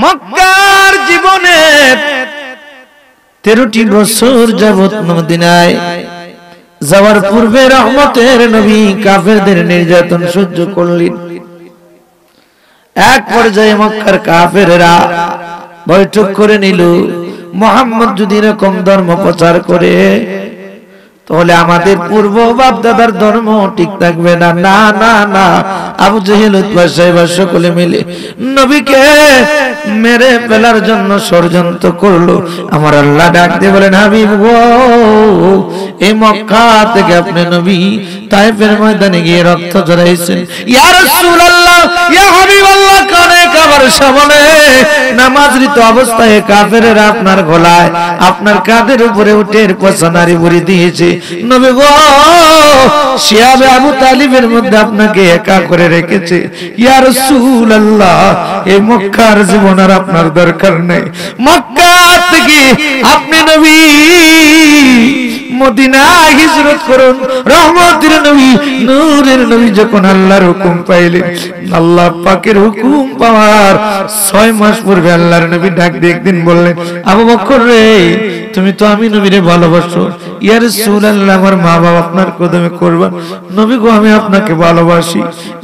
মক্কার জীবনে 13টি বছর যাবত মদিনায় যাওয়ার পূর্বে রহমতের নবী কাফেরদের নির্যাতন সহ্য করলেন। এক পর্যায়ে মক্কার কাফেররা বৈঠক করে নিল, মুহাম্মদ যদি এরকম ধর্ম প্রচার করে তাহলে আমাদের পূর্ব বাপ দাদার ধর্ম ঠিক থাকবে না। না না না, আবু জেহেল উতবা সাহেব সকলে মিলে নবীকে মেরে ফেলার জন্য ষড়যন্ত্র করলো। আমার আল্লাহ ডাক দিয়ে বলেন, হাবিব গো, এই মক্কা থেকে আপনি নবী তায়েফের ময়দানে গিয়ে রক্ত ঝরাইছেন। ইয়া রাসূলুল্লাহ, ইয়া হাবিবাল্লাহ, কানে কাবার সামনে নামাজরত অবস্থায় কাফেররা আপনার গলায় আপনার কাঁধের উপরে উটের পচা নাড়ি ভরে দিয়েছে। নবী গো, শিয়াবে আবু তালিবের মধ্যে আপনাকে একা করে রেখেছে। ইয়া রাসূলুল্লাহ, এই মক্কার জীবন আর আপনার দরকার নেই। মক্কা থেকে আপনি নবী মদিনায় হিজরত করুন। রহমতের নবী, নূরের নবী যখন আল্লাহর হুকুম পাইলেন, আল্লাহ পাকের হুকুম পাওয়ার 6 মাস পূর্বে আল্লাহর নবী ডাক দিয়ে একদিন বললেন, আবু বকর রে, তুমি তো আমি নবীরে ভালোবাসো। ইয়া রাসূলুল্লাহ, আমার মা বাবা আপনার কদমে কুরবান। নবী গো, আমি আপনাকে ভালোবাসি,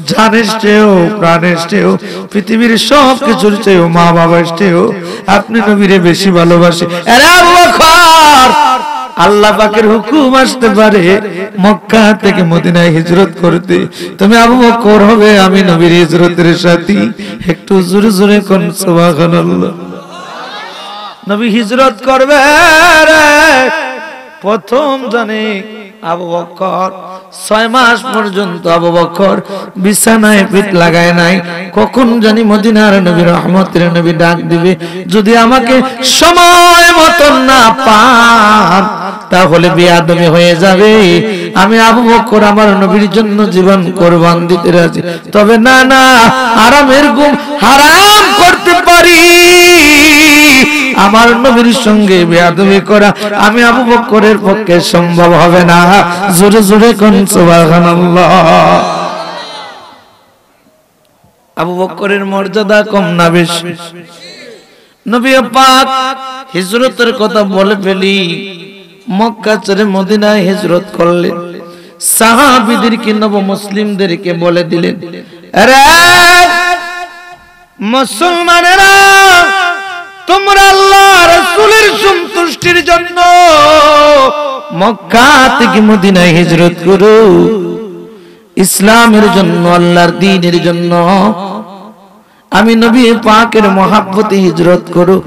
জানের চেয়েও প্রাণের চেয়েও পৃথিবীর সব কিছুর চেয়েও মা বাবার চেয়েও আপনি নবীরে বেশি ভালোবাসি। আরে আবু বকর, আল্লাহ পাকের হুকুম আসতে পারে মক্কা থেকে মদিনায় হিজরত করতে, তুমি আবু বকর হবে, আমি নবীর হিজরতের সাথী। একটু জোরে জোরে কোন সুবহানাল্লাহ। নবী হিজরত করবে রে, প্রথম জানে আবু বকর 6 মাস পর্যন্ত আবু বকর বিছানায় পিঠ লাগায় নাই। কখন জানি মদিনার নবী রহমতের নবী ডাক দিবে, যদি আমাকে সময় মতন না পান তাহলে বেয়াদবি হয়ে যাবে। আমি আবু বকর আমার নবীর জন্য জীবন কুরবান দিতে রাজি, তবে না না, আরামের ঘুম হারাম করতে পারি, আমার নবীর সঙ্গে বেয়াদবি করা আমি আবু বকরের পক্ষে সম্ভব হবে না। জোরে জোরে কোন সুবহানাল্লাহ। আবু বকরের মর্যাদা কম না বেশি? নবী পাক হিজরতের কথা বলে ফেলি, মক্কা ছেড়ে মদিনায় হিজরত করলেন। সাহাবীদেরকে, নব মুসলিমদেরকে বলে দিলেন, আরে মুসলমানেরা, তোমরা আল্লাহ রাসূলের সন্তুষ্টির জন্য মক্কা থেকে মদিনায় হিজরত করো, ইসলামের জন্য, আল্লাহর দ্বীনের জন্য। আমি নবী পাকের মহব্বতে হিজরত করো,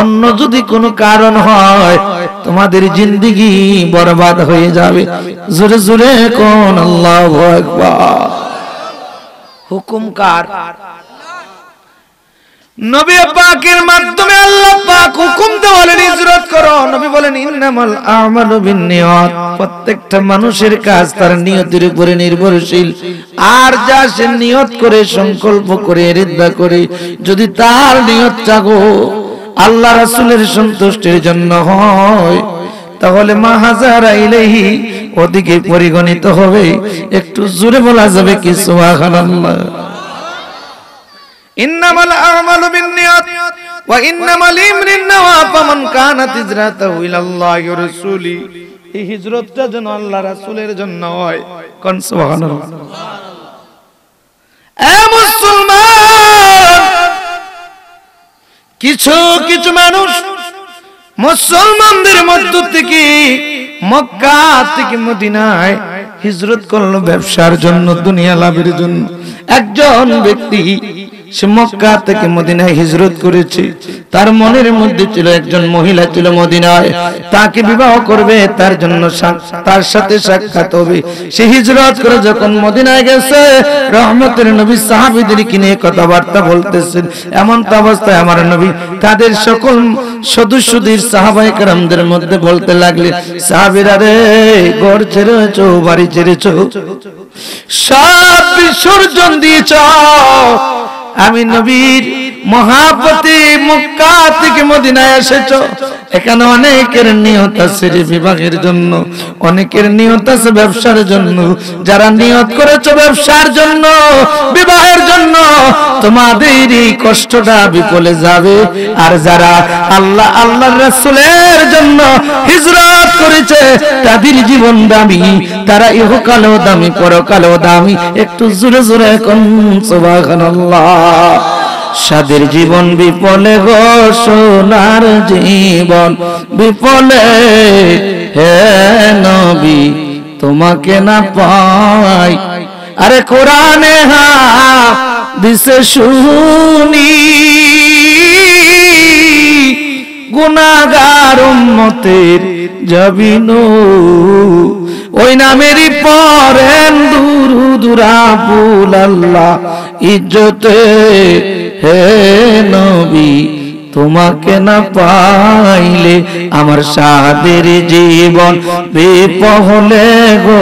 অন্য যদি কোনো কারণ হয় তোমাদের জিন্দেগি বরবাদ হয়ে যাবে। জোরে জোরে কোন আল্লাহু আকবার। হুকুম কার? নবী পাকের মাধ্যমে আল্লাহ পাক হুকুম দেওয়ালেন হিজরত করো। নবী বলেন, ইন্নামাল আমালু বিন্নিয়াত, প্রত্যেকটা মানুষের কাজ তার নিয়তের উপরে নির্ভরশীল। আর যা সে নিয়ত করে, সংকল্প করে, ইরাদা করে, যদি তার নিয়তটা গো আল্লাহ রাসূলের সন্তুষ্টির জন্য হয় তাহলে মাহাজারা ইলাইহি, ওদিকে পরিগণিত হবে। একটু জোরে বলা যাবে কি সুবহানাল্লাহ? ইন্নামাল আমালু বিন্নিয়াত ওয়া ইন্নামাল ইমরিন নাওয়া ফামান কানাত হিজরাতুহু ইলাল্লাহি ওয়া রাসূলি। এই হিজরতটা যেন আল্লাহ রাসূলের জন্য হয়। কোন সুবহানাল্লাহ। এ মুসলমান, কিছু কিছু মানুষ মুসলমানদের মধ্য থেকে মক্কা থেকে মদিনায় হিজরত করলো ব্যবসার জন্য, দুনিয়া লাভের জন্য। একজন ব্যক্তি সে মক্কা থেকে মদিনায় হিজরত করেছে, তার মনের মধ্যে ছিল একজন মহিলা ছিল মদিনায়, তাকে বিবাহ করবে, তার জন্য তার সাথে সাক্ষাৎ হবে। সে হিজরত করে যখন মদিনায় গেছে, রহমতের নবী সাহাবীদেরকে নিয়ে কথাবার্তা বলতেছেন। এমন অবস্থায় আমার নবী তাদের সকল সদস্যদের সাহাবায়ে কেরামদের মধ্যে বলতে লাগলেন, সাহাবীরা রে, ঘর ছেড়েছো, বাড়ি ছেড়েছো, সব বিসর্জন দিয়েছ, আমি নবীর মহাপতি মক্কা থেকে মদিনায় এসেছো, এখানে অনেকের নিয়ত আছে বিবাহের জন্য, অনেকের নিয়ত আছে ব্যবসার জন্য। যারা নিয়ত করেছো ব্যবসার জন্য, বিবাহের জন্য, তোমাদের এই কষ্টটা বিফলে যাবে। আর যারা আল্লাহ আল্লাহর রাসূলের জন্য হিজরত করেছে তাদের জীবন দামি, তারা ইহকালেও দামি পরকালেও দামি। একটু জোরে জোরে কোন সুবহানাল্লাহ। সাদের জীবন বিফলে গো সোনার জীবন বিফলে, হে নবী তোমাকে না পাই। আরে কোরআনে হাদিসে শুনি গুনাহগার উম্মতের জবিন, ওই নামেরই পড়েন দুরূদ রাব্বুল আল্লাহ ইজ্জতে। হে নবী তোমাকে না পাইলে আমার সাদের জীবন বিফলে গো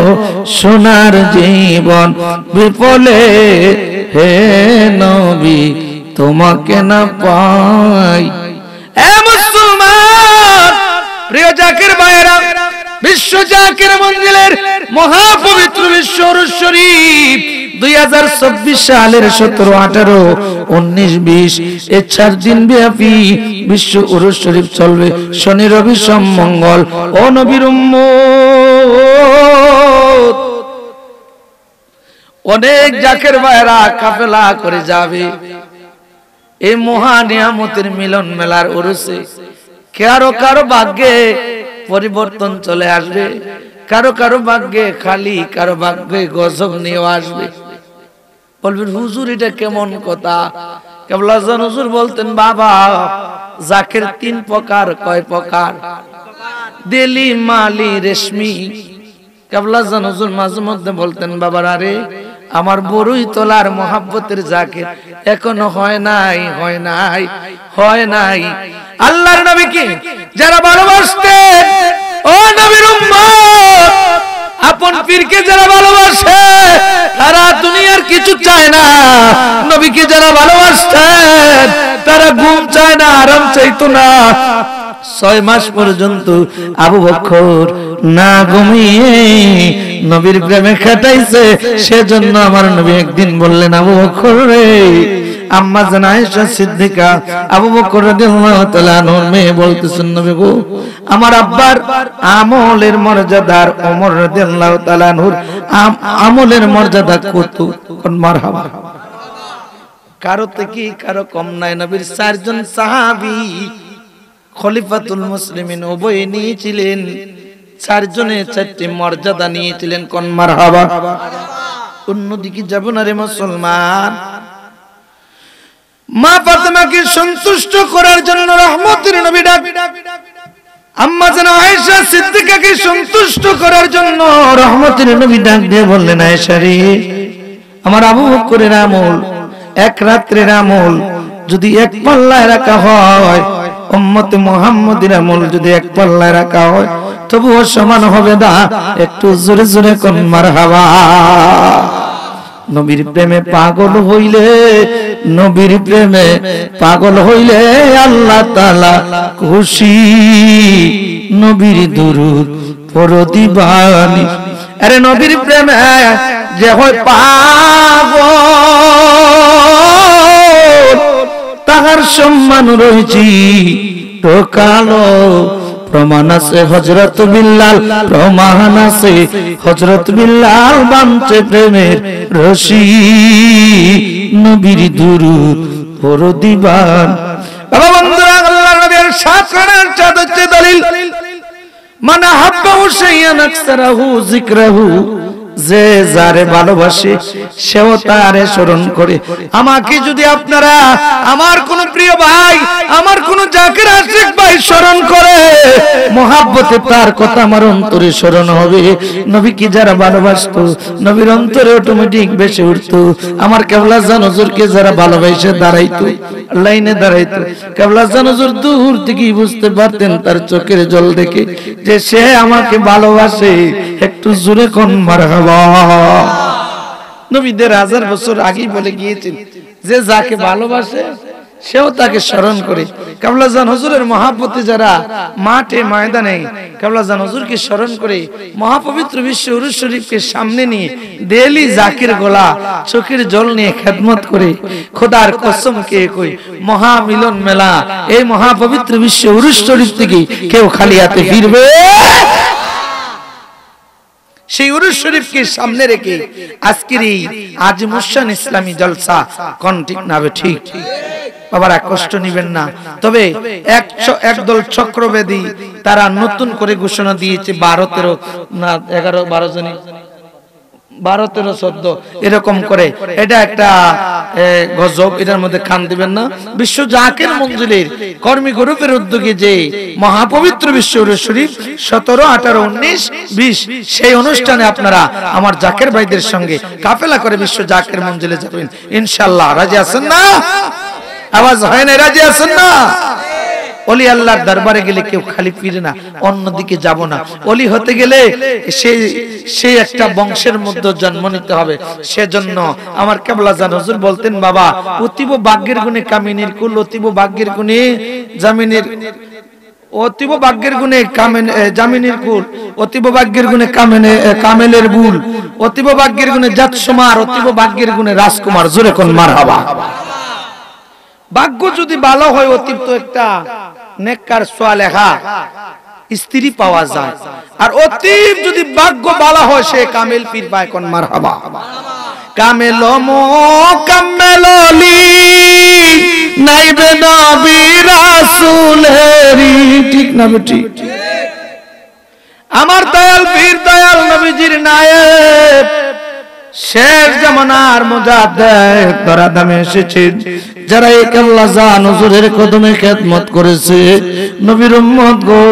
সোনার জীবন বিফলে, হে নবী তোমাকে না পাই। এ মুসলমান প্রিয় জাকির ভাইরা, বিশ্ব জাকির মঞ্জিলের মহাপবিত্র বিশ্ব উরুস শরীফ 2024 সালের 17, 18, 19, 20 এই 4 দিন ব্যাপী বিশ্ব উরুস শরীফ চলবে। শনি রবি সোম মঙ্গল। ও নবীর উম্মত, অনেক জাকির ভাইরা কাফেলা করে যাবে এই মহা নিয়ামতের মিলন মেলার উরুসে। কারো কারো ভাগ্যে পরিবর্তন চলে আসবে, কারো কারো ভাগ্যে খালি, কারো ভাগ্যে গজব নিয়ে আসবে। বলবেন হুজুর এটা কেমন কথা? কেবলা জান হুজুর বলতেন বাবা জাকের 3 প্রকার। কয় প্রকার? দিলি মালি রেশমি। কেবলা জান হুজুর মাঝে মধ্যে বলতেন বাবা আরে আমার বড়ই তোলার মহাব্বতের জাকের এখনো হয় নাই, হয় নাই, হয় নাই। আল্লাহর নবীকে যারা ভালোবাসতেন, ও নবীর উম্মত, আপন পীরকে যারা ভালোবাসে তারা দুনিয়ার কিছু চায় না। নবীকে যারা ভালোবাসতেন তারা ঘুম চায় না, আরাম চাইতো না। 6 মাস পর্যন্ত আবু বকর না ঘুমিয়ে নবীর প্রেমে কাটাইছে। সেজন্য আমার নবী একদিন বললেন আবু বকর রে, আম্মা জান আয়েশা সিদ্দিকা আবু বকর রাদিয়াল্লাহু তাআলা আনহুর মেয়ে বলতেছেন নবী গো আমার আব্বার আমলের মর্যাদার ওমর রাদিয়াল্লাহু তাআলা আনহুর আমলের মর্যাদা কত? মারহাবা। কারো থেকে কারো কম নাই। নবীর 4 জন সাহাবী খলিফাতুল মুসলিমিন উভয়ে নিয়েছিলেন, 4 জনে 4টি মর্যাদা নিয়েছিলেন। কোন মারহাবা। অন্যদিকে যাব না রে মুসলমান। মা ফাতেমাকে সন্তুষ্ট করার জন্য রহমতের নবী ডাক, আম্মা জান আয়েশা সিদ্দিকাকে সন্তুষ্ট করার জন্য রহমতের নবী ডাক দিয়ে বললেন আয়েশা রে, আমার আবু বকরের আমল, এক রাত্রের আমল যদি এক পাল্লায় রাখা হয়, উম্মতে মুহাম্মাদের আমল যদি এক পাল্লায় রাখা হয় তবুও সমান হবে না। একটু জোরে জোরে কোন মারহাবা। নবীর প্রেমে পাগল হইলে, নবীর প্রেমে পাগল হইলে আল্লাহ তাআলা খুশি। নবীর দুরূদ পড়ো দিবানি। আরে নবীর প্রেমে যে হয় পাগল তাহার সম্মান রয়েছে তো কালো। প্রমাণ আছে হযরত বিল্লাল, প্রমাণ আছে হযরত বিল্লাল বানছে প্রেমের রশি। নবীর দুরূদ পড়ো দিবান। বাবা বন্ধুরা, আল্লাহর নবীর শাসনের চাঁদ হচ্ছে দলিল। মান হাব্বাহু শাইয়ান আকসারাহু যিকরাহু। যে যারে ভালোবাসে সেও তারে স্মরণ করে। আমাকে যদি আপনারা আমার কোন প্রিয় ভাই, আমার কোন জাকির আশিক ভাই স্মরণ করে, মহাব্বতে তার কথা আমার অন্তরে স্মরণ হবে। নবীকে যারা ভালোবাসতো নবীর অন্তরে অটোমেটিক বেশি উঠতো। আমার কেবলা জান হুজুরকে যারা ভালোবাসে দাঁড়াইতো, লাইনে দাঁড়াইতো, কেবলা জান হুজুর দূর থেকেই বুঝতে পারতেন তার চোখের জল দেখে যে সে আমাকে ভালোবাসে। একটু জোরে কোন মারহাবা। নবী 1000 বছর আগেই বলে গিয়েছেন যে যাকে ভালোবাসে সেও তাকে স্মরণ করে। কাবলাজান হুজুরের মহাব্বতে যারা মাঠে ময়দানে কাবলাজান হুজুরকে স্মরণ করে মহাপবিত্র বিশ্ব উরুস শরীফকে সামনে নিয়ে ডেইলি জাকির গলা চোখের জল নিয়ে খেদমত করে, খোদার কসম কে কই মহামিলন মেলা এই মহাপবিত্র বিশ্ব উরুস শরীফ থেকে কেউ খালি হাতে ফিরবে? সেই উরুস শরীফকে সামনে রেখে আজকের এই আজিমুসান ইসলামী জলসা কোন ঠিক না ঠিক? বাবারা কষ্ট নিবেন না। তবে একদল চক্রবেদী তারা নতুন করে ঘোষণা দিয়েছে 12-13 না 11-12 জন 12-13-14 এরকম করে, এটা একটা গজব, এটার মধ্যে কান দিবেন না। বিশ্ব জাকির মঞ্জিলের কর্মী গ্রুপের উদ্যোগে যে মহাপবিত্র বিশ্ব উরুস শরীফ 17, 18, 19, 20 সেই অনুষ্ঠানে আপনারা আমার জাকির ভাইদের সঙ্গে কাফেলা করে বিশ্ব জাকির মঞ্জিলে যাবেন ইনশাআল্লাহ। রাজি আছেন না? আওয়াজ হয় না? রাজি আছেন না? ওলি আল্লাহর দরবারে গেলে কেউ খালি ফিরে না, অন্যদিকে যাব না। ওলি হতে গেলে সেই একটা বংশের মধ্যে জন্ম নিতে হবে। সেজন্য আমার কেবলাজান হুজুর বলতেন, বাবা অতীব ভাগ্যের গুণে কামিনীর কুল, অতীব ভাগ্যের গুণে জামিনীর, অতীব ভাগ্যের গুণে জামিনীর কুল, অতীব ভাগ্যের গুণে কামেলের বুল, অতীব ভাগ্যের গুণে জাতসমার, অতীব ভাগ্যের গুণে রাজকুমার। জোরে কোন মারহাবা। ভাগ্য যদি ভালো হয় অতীব একটা নেককার সালেহা স্ত্রী পাওয়া যায়, আর অতীব যদি ভাগ্য ভালো হয় সে কামেল পীর পায়। কোন মারহাবা। কামেল কামেললি নাইবে নবী রাসূলেরি, ঠিক না বেটি? আমার দয়াল পীর দয়াল নবীজির নায়েব শেষ জামানার মুজাদ্দেদ দরাদামে এসেছেন। যারা এই কেবলাজান হুজুরের কদমে খেদমত করেছে নবীর উম্মত গো,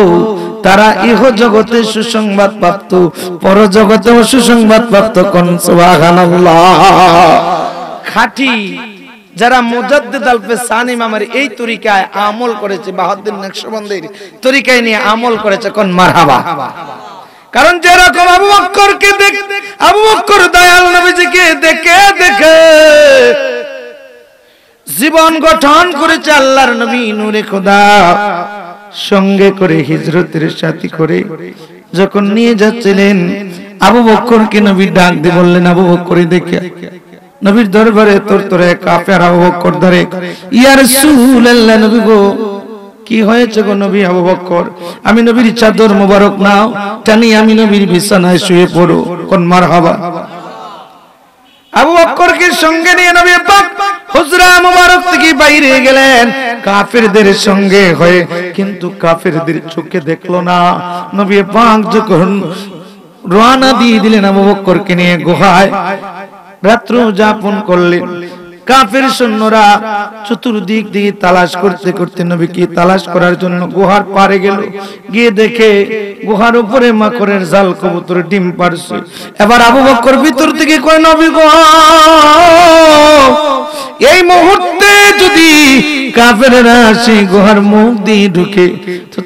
তারা ইহ জগতে সুসংবাদ প্রাপ্ত, পর জগতে সুসংবাদ প্রাপ্ত। কোন সুবহানাল্লাহ। খাঁটি যারা মুজাদ্দিদ আল-ফিসানি ইমামের এই তরিকায় আমল করেছে, বাহাউদ্দিন নকশবন্দির তরিকায় নিয়ে আমল করেছে। কোন মারহাবা। কারণ যেরকম আবু বকরকে আবু বকর দয়াল নবীজিকে দেখে দেখে জীবন গঠন করেছে আল্লাহর নবী নূরে খোদা সঙ্গে করে হিজরতের সাথী করে যখন নিয়ে যাচ্ছিলেন, আবু বকরকে নবী ডাক দিয়ে বললেন, আবু বকরই দেখে নবীর দরবারে তোর কাফের আবু বকর ধরে, ইয়া রাসূলুল্লাহ, নবী গো কি হয়েছে গো নবী? আবু বকর, আমি নবীর চাদর মোবারক নাও, টানি আমি নবীর বিছানায় শুয়ে পড়ো। কোন মারহাবা। আবু বকরকে সঙ্গে নিয়ে নবী পাক হুজরা মোবারক থেকে বাইরে গেলেন কাফেরদের সঙ্গে হয়ে, কিন্তু কাফেরদের চোখে দেখলো না। নবী পাক যখন রওনা দিয়ে দিলেন আবু বকরকে নিয়ে গুহায় রাত্র যাপন করলেন। কাফের সৈন্যরা চতুর্দিক দিয়ে তালাশ করতে করতে নবীকে তালাশ করার জন্য গুহার পারে গেল। গিয়ে দেখে গুহার উপরে মাকড়ের জাল কবুতর ডিম পারছে। এবার আবু বকর ভিতর থেকে কয়, নবী গো, এই মুহূর্তে যদি কাফেররা সেই গুহার মুখ দিয়ে ঢুকে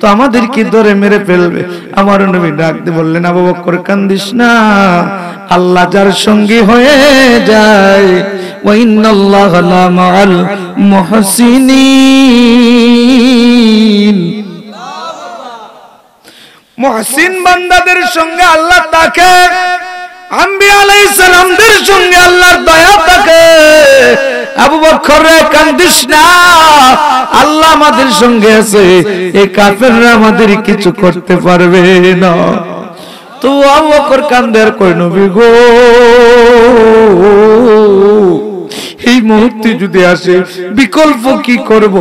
তো আমাদেরকে ধরে মেরে ফেলবে। আমার নবী ডাক দিয়ে বললেন, আবু বকর কান্দিস না, আল্লাহ যার সঙ্গে হয়ে যায় ওয়া ইন্নাল্লাহা লা মাআল মুহসিনিন, মুহসিন বান্দাদের সঙ্গে আল্লাহ থাকে, আম্বিয়া আলাইহিস সালামদের সঙ্গে আল্লাহর দয়া থাকে। আবু বকর রে কান্দিস না, আল্লাহ আমাদের সঙ্গে আছে, এই কাফেররা আমাদের কিছু করতে পারবে না। তো আবু বকর কান্দে আর কই, নবী গো, এই মুহূর্তে যদি আসে বিকল্প কি করব?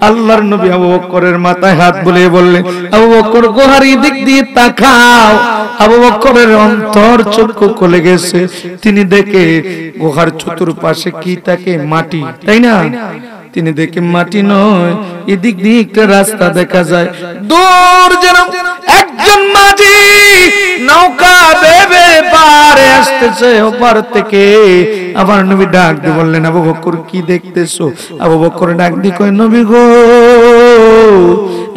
আল্লাহর নবী আবু বকরের মাথায় হাত বুলিয়ে বললেন, আবু বকর গুহার দিক দিয়ে তাকাও। আবু বকরের অন্তর চক্ষু খুলে গেছে। তিনি দেখে গুহার চতুর্পাশে কি থাকে? মাটি, তাই না? তিনি দেখে মাটি নয়, এদিক দিয়ে একটা রাস্তা দেখা যায়। দূর যেন একজন মাঝি নৌকা বেবে পারে আসতেছে ওপার থেকে। আবার নবী ডাক দিয়ে বললেন, আবু বকর কি দেখতেছো? আবু বকর ডাক দিয়ে কয়, নবী গো,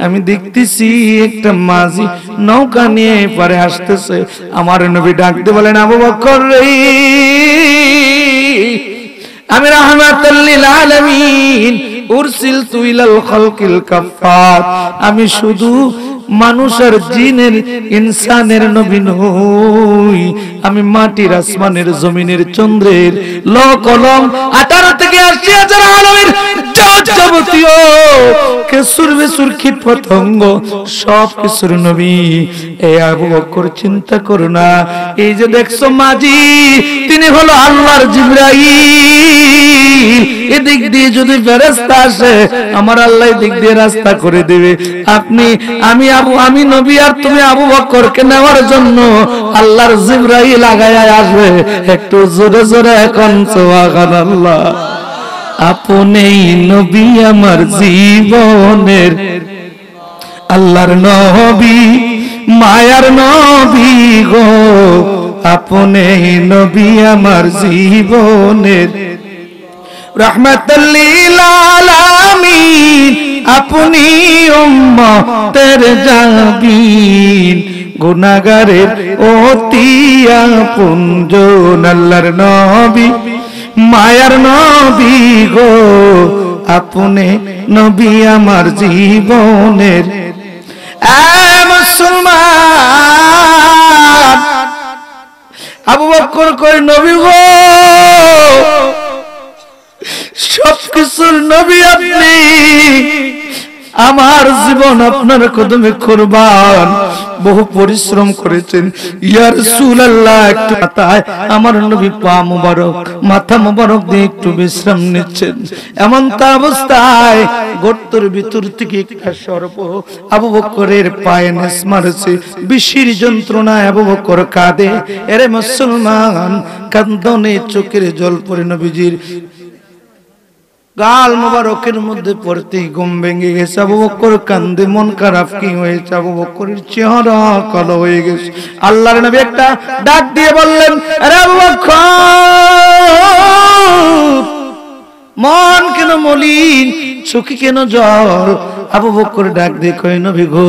আমি দেখতেছি একটা মাঝি নৌকা নিয়ে পারে আসতেছে। আমার নবী ডাক দিয়ে বলেন, আবু বকর রে, আমি রাহমাতুল লিল আলামিন উরসিলতু ইলাল খালকিল কাফফাত, আমি শুধু মানুষ আর জিনের ইনসানের নবী নই, আমি মাটির আসমানের জমিনের চন্দ্রের ল কলম 18 থেকে 80,000 আলমের যাবতীয় কেসুর বেসুর কীট পতঙ্গ সব কিছুর নবী। এ আবু বকর চিন্তা করো না, এই যে দেখছো মাঝি, তিনি হলো আল্লাহর জিবরাইল। এদিক দিয়ে যদি ফেরেশতা আসে, আমার আল্লাহ এদিক দিয়ে রাস্তা করে দেবে। আমি নবী আর তুমি আবু বকরকে নেওয়ার জন্য আল্লাহর জিবরাইল আগায় আসবে। একটু জোরে জোরে এখন সুবহানাল্লাহ। আপনি নবী আমার জীবনের, আল্লাহর নবী মায়ার নবী গো, আপনি নবী আমার জীবনের, রাহমাতাল লিল আলামিন, আপনি উম্মতের জাবিন, গুনাহগারের অতি আপনজন, আল্লাহর নবী মায়ার নবী গো, আপনি নবী আমার জীবনের। মুসলমান, আবু বকর কই নবী গো, সবকিছুর নবী আপনি, আমার জীবন আপনার কদমে কুরবান। বহু পরিশ্রম করেছেন ইয়া রাসূলুল্লাহ। একটু মাথায় আমার নবী পা মুবারক, মাথা মুবারক দিয়ে একটু বিশ্রাম নিচ্ছেন। এমন তা অবস্থায় গর্তের ভিতর থেকে একটা সর্প আবু বকরের পায়ে নেস মারছে। বিশির যন্ত্রণায় আবু বকর কাঁদে। এরে মুসলমান, কান্দনে চোখের জল পড়ে নবীজির গাল মুবারকের মধ্যে পড়তেই ঘুম ভেঙে গেছে। আবু বকর কান্দে, মন খারাপ। কি হয়েছে? আবু বকরের চেহারা কালো হয়ে গেছে। আল্লাহর নবী একটা ডাক দিয়ে বললেন, আরে আবু বকর, মন কেন মলিন, চোখে কেন জল? আবু বকর ডাক দিয়ে কয়, নবী গো,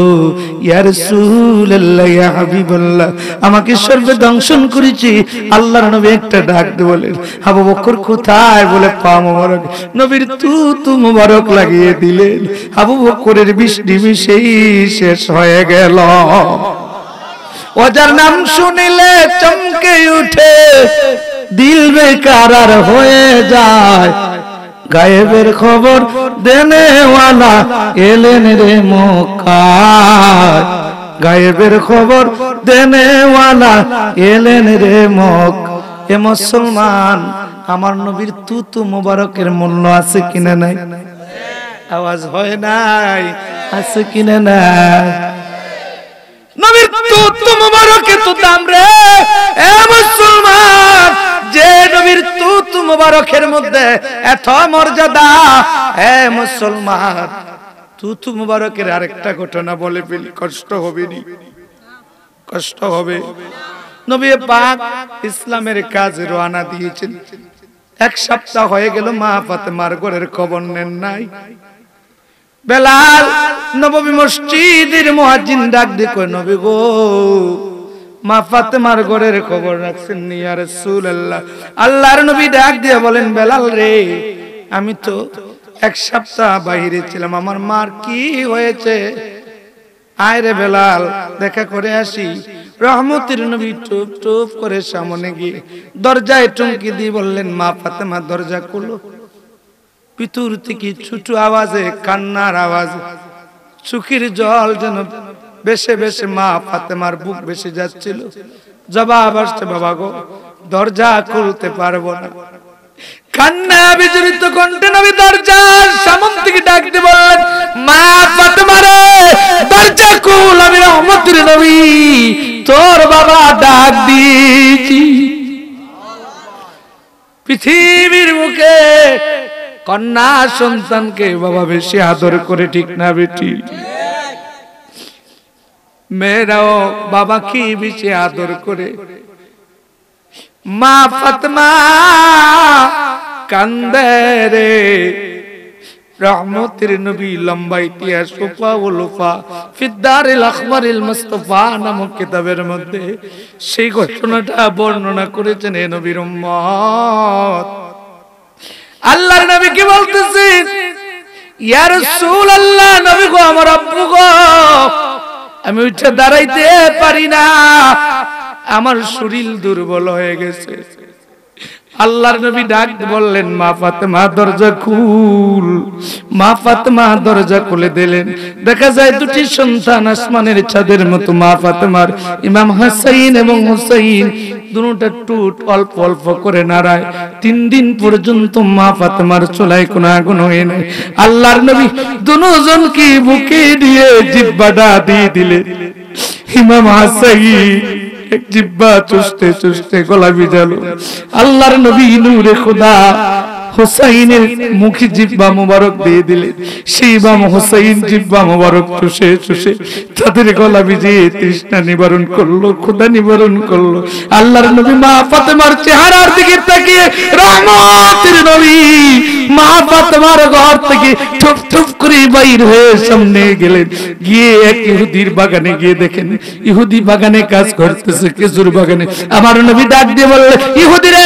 ইয়া রাসূলুল্লাহ, ইয়া হাবিবাল্লাহ, আমাকে সর্বে দংশন করেছি। আল্লাহর নবী একটা ডাক দিয়ে বলেন, আবু বকর কোথায়? বলে পা মোবারক। নবীর তু মোবারক লাগিয়ে দিলেন। আবু বকরের বৃষ্টি মিশেই শেষ হয়ে গেল। ওজার নাম শুনিলে চমকে উঠে, দিল বেকারার হয়ে যায়। গায়েবের খবর দেনেওয়ালা এলেন রে মক্কায়, গায়েবের খবর দেনেওয়ালা এলেন রে মক্কা। এ মুসলমান, আমার নবীর তু মোবারকের মূল্য আছে কিনা নাই? আওয়াজ হয় নাই? আছে কিনা নাই? নবীর তু মোবারকে তো দাম রে। এ মুসলমান, যে নবীর তু মোবারকের মধ্যে এত মর্যাদা, হে মুসলমান, তু মোবারকের আরেকটা ঘটনা বলে ফেলি, কষ্ট হবে নি? কষ্ট হবে। নবী পাক ইসলামের কাজে রওনা দিয়েছেন। এক সপ্তাহ হয়ে গেল, মা ফাতেমার ঘরের খবর নেন নাই। বেলাল নববী মসজিদের মুয়াজ্জিন ডাক দিয়ে কয়, নবী গো, মা ফাতেমার ঘরের খবর রাখছেন নি? ইয়া রাসূলুল্লাহ। আল্লাহর নবী ডাক দিয়ে বলেন, বেলাল রে, আমি তো এক সপ্তাহ বাইরে ছিলাম, আমার মার কি হয়েছে? আয় রে বেলাল, দেখা করে আসি। রহমতের নবী টুপ টুপ করে সামনে গিয়ে দরজায় টুমকি দিয়ে বললেন, মা ফাতেমা দরজা খুলো। ভিতর থেকে ছোট আওয়াজে, কান্নার আওয়াজ, চোখের জল যেন বেশে বেশে মা ফাতেমার বুক বেশে যাচ্ছিল। জবাব আসছে, বাবা গো, দরজা খুলতে পারবো না। কান্না বিজড়িত কণ্ঠে নবী দরজার সামনে থেকে ডাক দিয়ে বললেন, মা ফাতেমা রে, দরজা খুল, আমি রহমতের নবী তোর বাবা ডাক দিয়েছি। পৃথিবীর মুখে কন্যা সন্তানকে বাবা বেশি আদর করে, ঠিক না বেটি? মেয়েরাও বাবাকে বেশি আদর করে। মা ফাতেমা কান্দে রে। রহমতের নবী লম্বা ইতিহাস ওফা ও লোফা ফিদ্দারিল আখবারিল মুস্তাফা নামক কিতাবের মধ্যে সেই ঘটনাটা বর্ণনা করেছেন এ নবীর উম্মত। আল্লাহর নবী কি বলতেছেন? ইয়া রাসূলুল্লাহ, নবী গো, আমার আব্বু গো, আমি উঠে দাঁড়াইতে পারি না, আমার শরীর দুর্বল হয়ে গেছে। আল্লাহর নবী ডাক বললেন, মা ফাতেমা দরজা খুল। মা ফাতেমা দরজা খুলে দিলেন। দেখা যায় দুটি সন্তান আসমানের চাঁদের মতো মা ফাতেমার, ইমাম হাসাইন এবং হুসাইন দুটোটা টুট অল্প অল্প করে নাড়ায়। 3 দিন পর্যন্ত মা ফাতেমার চুলায় কোনো আগুন হয় নাই। আল্লাহর নবী দুজনকে বুকে দিয়ে জিহ্বাটা দিয়ে দিলেন। ইমাম হাসাইন এক জিহ্বা চুষতে চুষতে গলা ভিজালো। আল্লাহর নবী নূরে খোদা হুসাইনের মুখে জিহ্বা মুবারক দিয়ে দিলেন। সেই ইমাম হুসাইন জিহ্বা মুবারক চুষে চুষে তাদের গলা ভিজিয়ে তৃষ্ণা নিবারণ করলো, ক্ষুধা নিবারণ করলো। আল্লাহর নবী মা ফাতেমার চেহারার দিকে তাকিয়ে রহমতের নবী মা ফাতেমার ঘর থেকে ঠুপ ঠুপ করে বাইর হয়ে সামনে গেলেন। গিয়ে এক ইহুদির বাগানে গিয়ে দেখেন ইহুদি বাগানে কাজ করতেছে, খেজুর বাগানে। আমার নবী ডাক দিয়ে বললেন, ইহুদিরা,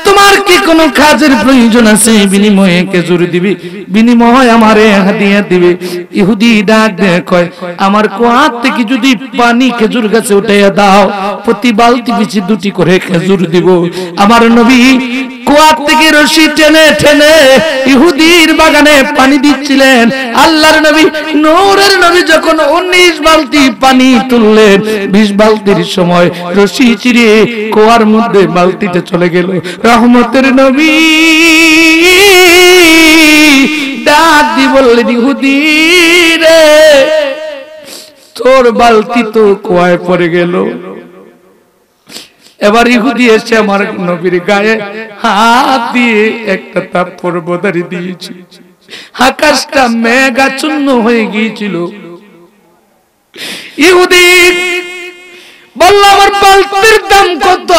তোমার কি কোনো কাজের প্রয়োজন আছে? বিনিময়ে খেজুর দিবি, বিনিময়ে আমারে হাদিয়া দিবে। ইহুদি ডাক দিয়ে কয়, আমার কুয়া থেকে যদি পানি খেজুর গাছে উঠাইয়া দাও, প্রতি বালতি পিছে 2টি করে খেজুর দিব। আমার নবী কুয়া থেকে রশি টেনে টেনে ইহুদির বাগানে পানি দিচ্ছিলেন। আল্লাহর নবী নূরের নবী যখন 19 বালতি পানি তুললেন, 20 বালতির সময় রশি চিরে কুয়ার মধ্যে বালতিতে চলে গেল। রহমতের নবী ডাক দিয়ে বললেন, ইহুদি রে, তোর বালতি তো কুয়ায় পড়ে গেল। এবার ইহুদি এসে আমার নবীর গায়ে হাত দিয়ে একটা থাপ্পড় বদারি দিয়েছে। আকাশটা মেঘাচ্ছন্ন হয়ে গিয়েছিল। ইহুদি বলল, আমার বালতির দাম কত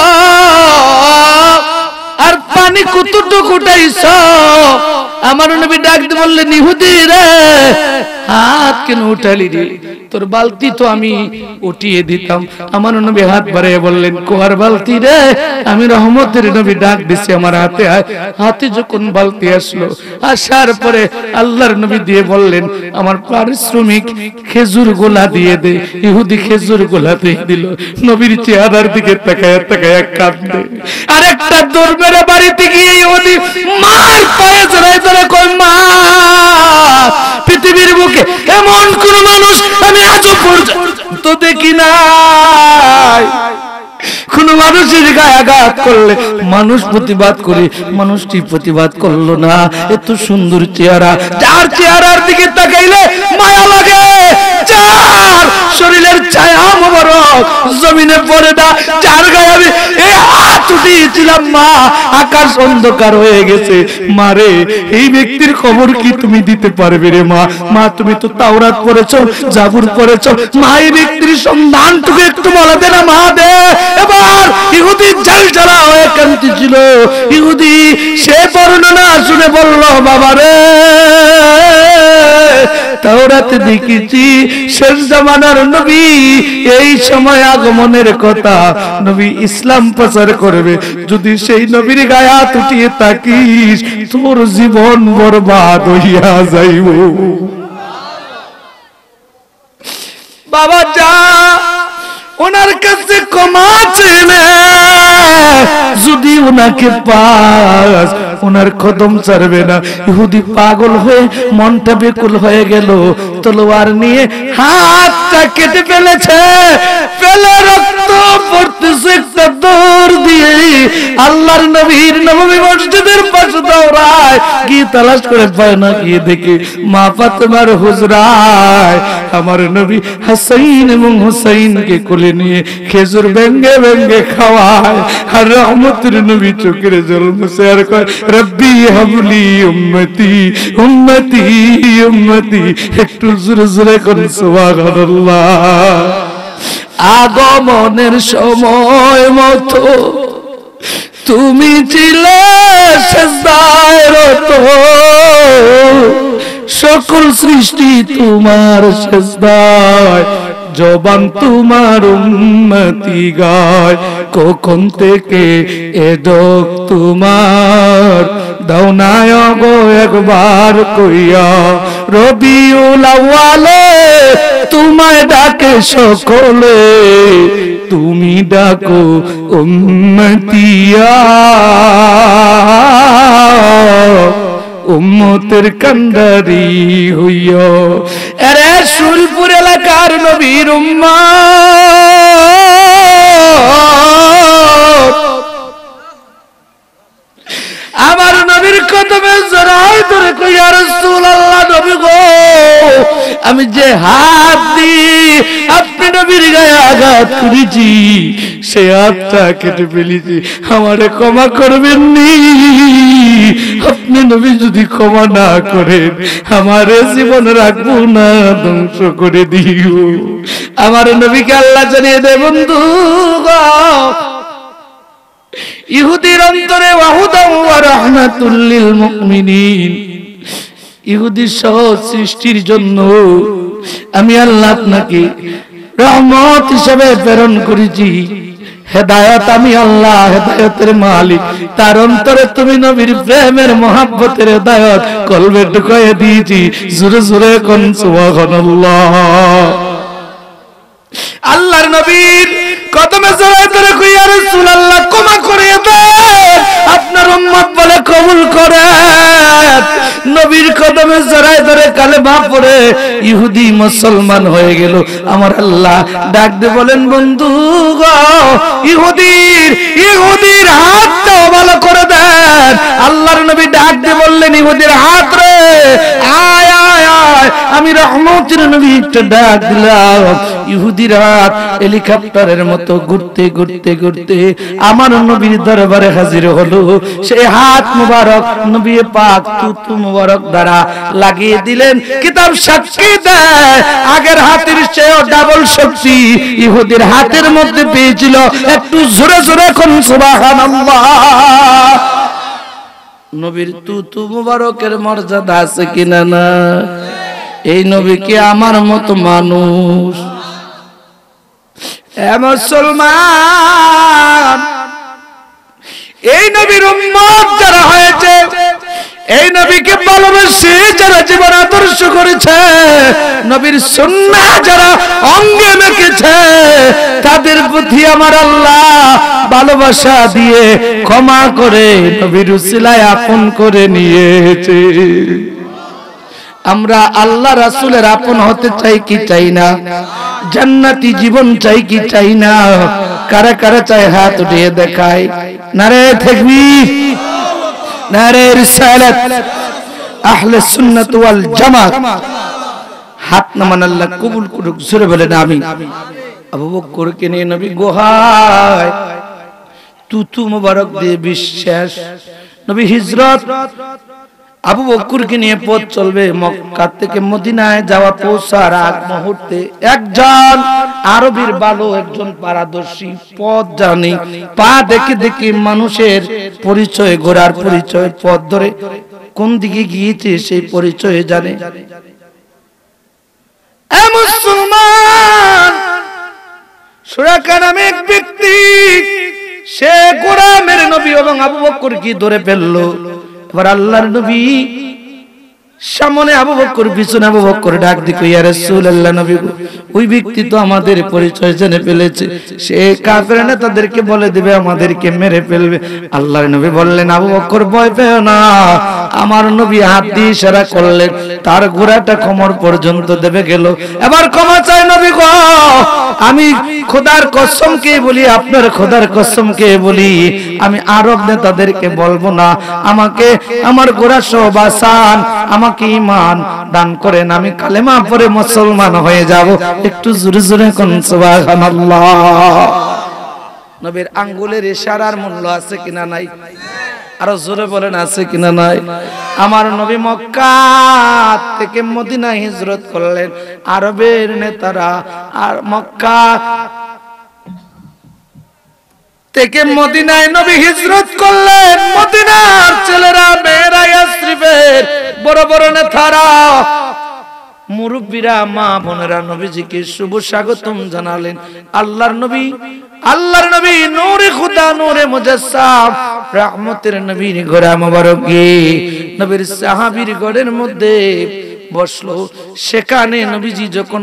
আর পানি কতটুকু উঠাইছ? আমার নবী ডাক দিয়ে বললেন, ইহুদি রে, হাত কেন উঠালি রে? তোর বালতি তো আমি উঠিয়ে দিতাম। আমার নবী হাত বাড়িয়ে বললেন, কোয়ার বালতি রে? আমি রহমতের নবী ডাক দিছি, আমার হাতে হাতে যখন বালতি আসলো, আসার পরে আল্লাহর নবী দিয়ে বললেন, আমার পারিশ্রমিক খেজুর গোলা দিয়ে দে। ইহুদি খেজুর গোলা দিয়ে দিল। নবীর চেহারার দিকে তাকায় তাকায় কাঁদে। আর একটা দৌড় মেরে বাড়িতে গিয়ে ইহুদি মার পায়ে জড়ায় ধরে কয়, মা, পৃথিবীর বুকে এমন কোন মানুষ আমি আজও পর্যন্ত দেখি নাই। কোন মানুষের গায়ে আঘাত করলে মানুষ প্রতিবাদ করে, মানুষটি প্রতিবাদ করলো না। এত সুন্দর চেহারা, যার চেহারার দিকে তাকাইলে মায়া লাগে, যার শরীরের ছায়া মোবারক জমিনে পড়ে না, যার গায়ে আমি এই হাত উঠিয়েছিলাম, মা, আকাশ অন্ধকার হয়ে গেছে। মারে, এই ব্যক্তির খবর কি তুমি দিতে পারবে রে মা? মা, তুমি তো তাওরাত পড়েছো, জাবুর পড়েছো, মা, এই ব্যক্তির সন্ধানটুকু একটু বলে দে না মা, দে। এবার ইহুদি ঝালঝালা হয়ে কাঁদতেছিল। ইহুদি সে বর্ণনা শুনে বলল, বাবা রে, তাওরাতে দেখেছি শেষ জামানার নবী এই সময় আগমনের কথা, নবী ইসলাম প্রচার করবে। যদি সেই নবীর গায়ে হাত উঠিয়ে থাকিস, তোর জীবন বরবাদ হইয়া যাইব। বাবা যা, ওনার কাছে ক্ষমা চেয়ে, যদি ওনাকে পাস, ওনার কদম ছাড়বে না। ইহুদি পাগল হয়ে মনটা বেকুল হয়ে গেল। তলোয়ার নিয়ে হাতটা কেটে ফেলেছে, ফেলে রক্ত পড়তেছে। একটা দৌড় দিয়ে আল্লাহর নবীর নববী মসজিদের পাশে দৌড়ায়, গিয়ে তালাশ করে পায় না। গিয়ে দেখে মা ফাতেমার হুজরায় আমার নবী হাসাইন এবং হুসাইনকে কোলে নিয়ে খেজুর ভেঙ্গে ভেঙ্গে খাওয়ায়। আর রহমতের নবী চোখের জল মুছে আর কয়, রব্বি হাবলি উম্মতি উম্মতি উম্মতি। একটু জোরে জোরে করুন সুবহানাল্লাহ। আগমনের সময় মতো তুমি ছিলে সিজদায় রত, সকল সৃষ্টি তোমার সিজদায়, জবান তোমার উম্মতি গায়। কখন থেকে এ ডাক তোমার, দাও না গো একবার কইয়া, রবিউল আউয়ালে তোমায় ডাকে সকলে, তুমি ডাকো উম্মতিয়া, উম্মতের কান্ডারি হইয়া। আরে সুরপুর এলাকার নবীর উম্মত, আমার নবীর কদমে জড়াই ধরে কই ইয়া রাসূলুল্লাহ, নবী গো আমি যে হাত দিয়ে আপনি নবীর গায়ে আঘাত করেছি সে হাতটা কেটে ফেলেছি, আমারে ক্ষমা করবেন নি? আপনি নবী যদি ক্ষমা না করেন আমারে জীবন রাখবো না, ধ্বংস করে দিও। আমার নবীকে আল্লাহ জানিয়ে দেয় বন্ধু গো, ইহুদির অন্তরে ওয়াহুদাও ওয়া রাহমাতুল লিল মুমিনিন, ইহুদি সহ সৃষ্টির জন্য আমি আল্লাহ আপনাকে রহমত হিসেবে প্রেরণ করেছি। হেদায়েত আমি আল্লাহ, হেদায়েতের মালিক, তার অন্তরে তুমি নবীর প্রেমের মহব্বতের হেদায়েত কলবে ঢুকাইয়ে দিয়েছি। জোরে জোরে কোন সুবহানাল্লাহ। আল্লাহর নবীর কদমে জড়াই ধরে কই ইয়া রাসূলুল্লাহ ক্ষমা করে দেন, আপনার উম্মত বলে কবুল করেন। নবীর কদমে জড়াই ধরে কালেমা পড়ে ইহুদি মুসলমান হয়ে গেল। আমার আল্লাহ ডাক দিয়ে বলেন বন্ধু গো, ইহুদির হাতটা ভালো করে দেন। আল্লাহর নবী ডাক দিয়ে বললেন ইহুদির হাত রে আয় আয় আয়, আমি রহমতের নবী একটা ডাক দিলাম। ইহুদির হাত হেলিকপ্টারের মতো ঘুরতে ঘুরতে ঘুরতে আমার নবীর দরবারে হাজির হলো। সেই হাত মুবারক নবী পাক তুতু মুবারক দ্বারা লাগিয়ে দিলেন। কিতাব সাক্ষী দেয় আগের হাতের চেয়ে ডাবল শক্তি ইহুদির হাতের মধ্যে পেয়েছিল। একটু জোরে জোরে কোন সুবহানাল্লাহ। নবীর তুতু মুবারকের মর্যাদা আছে কিনা না? এই নবী কি আমার মতো মানুষ? মুসলমান, এই নবীর উম্মত যারা হয়েছে, এই নবীকে ভালোবেসে যারা জীবন আদর্শ করেছে, নবীর সুন্নাহ যারা অঙ্গে মেখেছে, তাদের প্রতি আমার আল্লাহ ভালোবাসা দিয়ে ক্ষমা করে নবীর উসিলায় আপন করে নিয়েছে। আমরা আল্লাহ রাসূলের আপন হতে চাই কি চাই না? জান্নাতি জীবন চাই কি চাই না? কারা কারা চাই হাত উঠিয়ে দেখায়। নারে তাকবীর, নারে রিসালাত, আহলে সুন্নাত ওয়াল জামাত। হাত নামান, আল্লাহ কবুল করুক। জোরে বলেন আমিন। আবু বকরকে নিয়ে নবী গোহায় তুতু মুবারক দিয়ে বিশ্বাস, নবী হিজরত, আবু বকরকে নিয়ে পথ চলবে। মক্কা থেকে মদিনায় যাওয়া পৌঁছার আগ মুহূর্তে একজন আরবীর ভালো একজন পারদর্শী পথ জানি, পা দেখে দেখে মানুষের পরিচয়, ঘোড়ার পরিচয়, পথ ধরে কোন দিকে গিয়েছে সেই পরিচয় জানে। এ মুসলমান, সুরাকা নামে এক ব্যক্তি, সে ঘোড়া মেরে নবী এবং আবু বকরকে ধরে ফেললো। এবার আল্লাহর নবী সামনে, আবু বকর পিছনে। আবু বকর ডাক দিয়ে কই ইয়া রাসূলুল্লাহ, নবী ওই ব্যক্তি তো আমাদের পরিচয় জেনে ফেলেছে, সে কাফের না, তাদেরকে বলে দিবে আমাদেরকে মেরে ফেলবে। আল্লাহর নবী বললেন আবু বকর ভয় পেও না। আমার নবী হাত দিয়ে ইশারা করলেন, তার ঘোড়াটা কোমর পর্যন্ত দেবে গেল। এবার ক্ষমা চাই নবী গো, আমি খোদার কসম কে বলি, আপনার খোদার কসম কে বলি, আমি আরব নেতাদেরকে বলবো না আমাকে আমার ঘোড়া সহ বাঁচান, আমাকে ঈমান দান করেন, আমি কালেমা পড়ে মুসলমান হয়ে যাব। একটু জোরে জোরে কোন সুবহানাল্লাহ। নবীর আঙ্গুলের ইশারার মূল্য আছে কিনা নাই? আরো জোরে বলেন আছে কিনা নাই? আমার নবী মক্কা থেকে মদিনা হিজরত করলেন। আরবের নেতারা আর মক্কা থেকে মদিনায় নবী হিজরত করলেন। মদিনার ছেলেরা, মেয়েরা, ইয়াসরিফের বড় বড় নেতারা, মুরব্বীরা, মা বোনেরা নবীজিকে শুভ স্বাগতম জানালেন। আল্লাহর নবী নূরে খুদা, নূরে মুজাসসাম, রহমতের নবীর ঘোড়া মোবারকে নবীর সাহাবীর ঘরের মধ্যে বসলো। সেখানে নবীজি যখন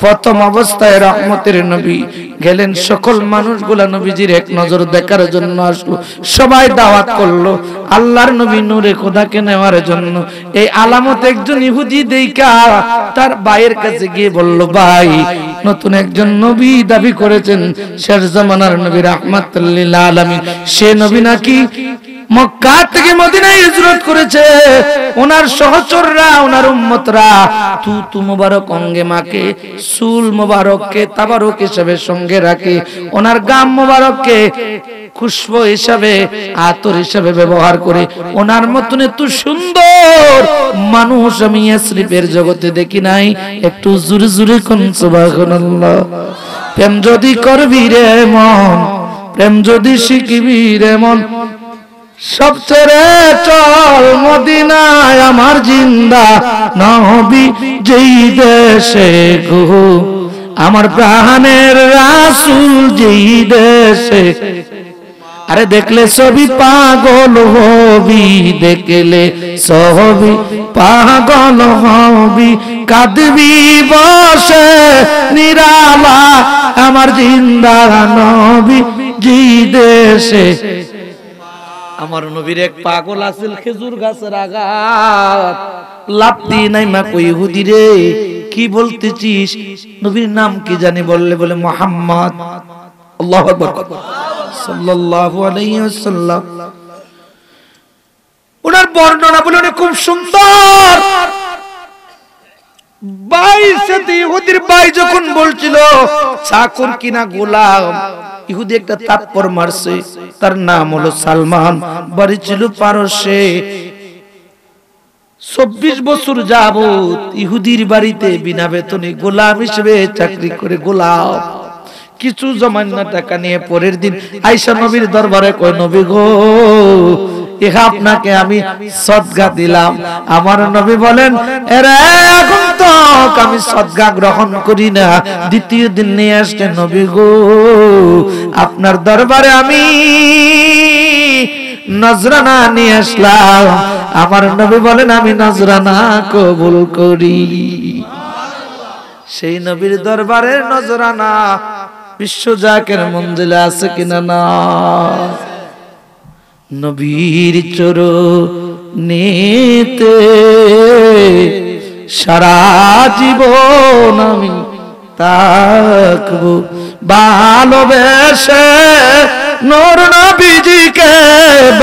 প্রথম অবস্থায় রহমতের নবী গেলেন, সকল মানুষগুলা নবীজির এক নজর দেখার জন্য আসলো। সবাই দাওয়াত করলো আল্লাহর নবী নূরে খোদাকে নেওয়ার জন্য। এই আলামত একজন ইহুদি দেখা তার ভাইয়ের কাছে গিয়ে বলল, ভাই, নতুন একজন নবী দাবি করেছেন, শেষ জামানার নবী রাহমাতুল লিল আলামিন। সে নবী নাকি মক্কা থেকে মদিনায় হিজরত করেছে। ওনার সহচররা, ওনার উম্মতরা তুতু মুবারক অঙ্গে মাকে, চুল মুবারককে তাবারক হিসেবে সঙ্গে রাখে, ওনার গাম মুবারককে খুশবু হিসাবে, আতর হিসাবে ব্যবহার করে। ওনার মতন এত সুন্দর মানুষ আমি ইয়াসরিফের জগতে দেখি নাই। একটু জোরে জোরে কোন সুবহানাল্লাহ। প্রেম যদি করবি রে মন, প্রেম যদি শিখবি রে মন, সব ছেড়ে চল মদিনায় আমার জিন্দা নবী যেই দেশে গো, আমার প্রাণের রাসূল যেই দেশে। আরে দেখলে ছবি পাগল হবি, দেখলে ছবি পাগল হবি, কাঁদবি বসে নিরালা আমার জিন্দা নবী যেই দেশে। আমার নবীর এক পাগল আছিল খেজুর গাছের আগাত, লাফতি নাই মা কই ইহুদি রে কি বলতেছিস? নবীর নাম কি জানি? বলে মুহাম্মদ। আল্লাহু আকবার সাল্লাল্লাহু আলাইহি ওয়াসাল্লাম। ওনার বর্ণনা বলে খুব সুন্দর। ভাই সাথে ইহুদির ভাই যখন বলছিল চাকর কিনা গোলাম, ইহুদি একটা তাপ্পর মারছে। তার নাম হলো সালমান, বাড়ি ছিল পারস্যে। 24 বছর যাবত ইহুদির বাড়িতে বিনা বেতনে গোলাম হিসেবে চাকরি করে গোলাম। কিছু জমান্য টাকা নিয়ে পরের দিন আয়েশা নবীর দরবারে কয়, নবী গো, ইহা আপনাকে আমি সদকা দিলাম। আমার নবী বলেন, এরে আগন্তুক, আমি সদকা গ্রহণ করি না। দ্বিতীয় দিন নিয়ে আসছে, নবী গো, আপনার দরবারে আমি নজরানা নিয়ে আসলাম। আমার নবী বলেন, আমি নজরানা কবুল করি। সেই নবীর দরবারে নজরানা বিশ্ব জাকের মঞ্জিলে আছে কিনা? না। নবীর চরণেতে সারা জীবন আমি থাকবো ভালোবেসে, নূর নবীজিকে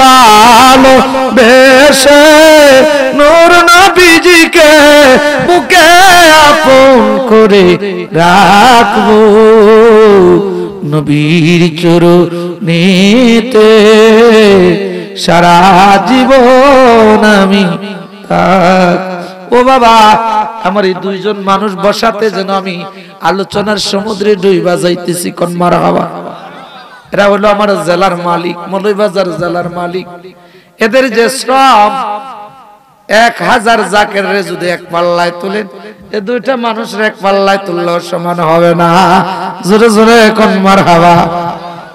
ভালোবেসে, নূর নবীজিকে বুকে আপন করে রাখবো। নবীর চরণেতে সারা জীবন আমি থাক। ও বাবা, আমার এই দুইজন মানুষ বসাতে যেন আমি আলোচনার সমুদ্রে ডুইবা যাইতেছি। কোন মারহাবা। এরা হলো আমার জেলার মালিক, মৌলভীবাজার জেলার মালিক। এদের যে শ্রম, 1000 জাকের রে যদি এক পাল্লায় তুলেন, এ দুইটা মানুষের এক পাল্লায় তুললেও সমান হবে না। জোরে জোরে কোন মারহাবা।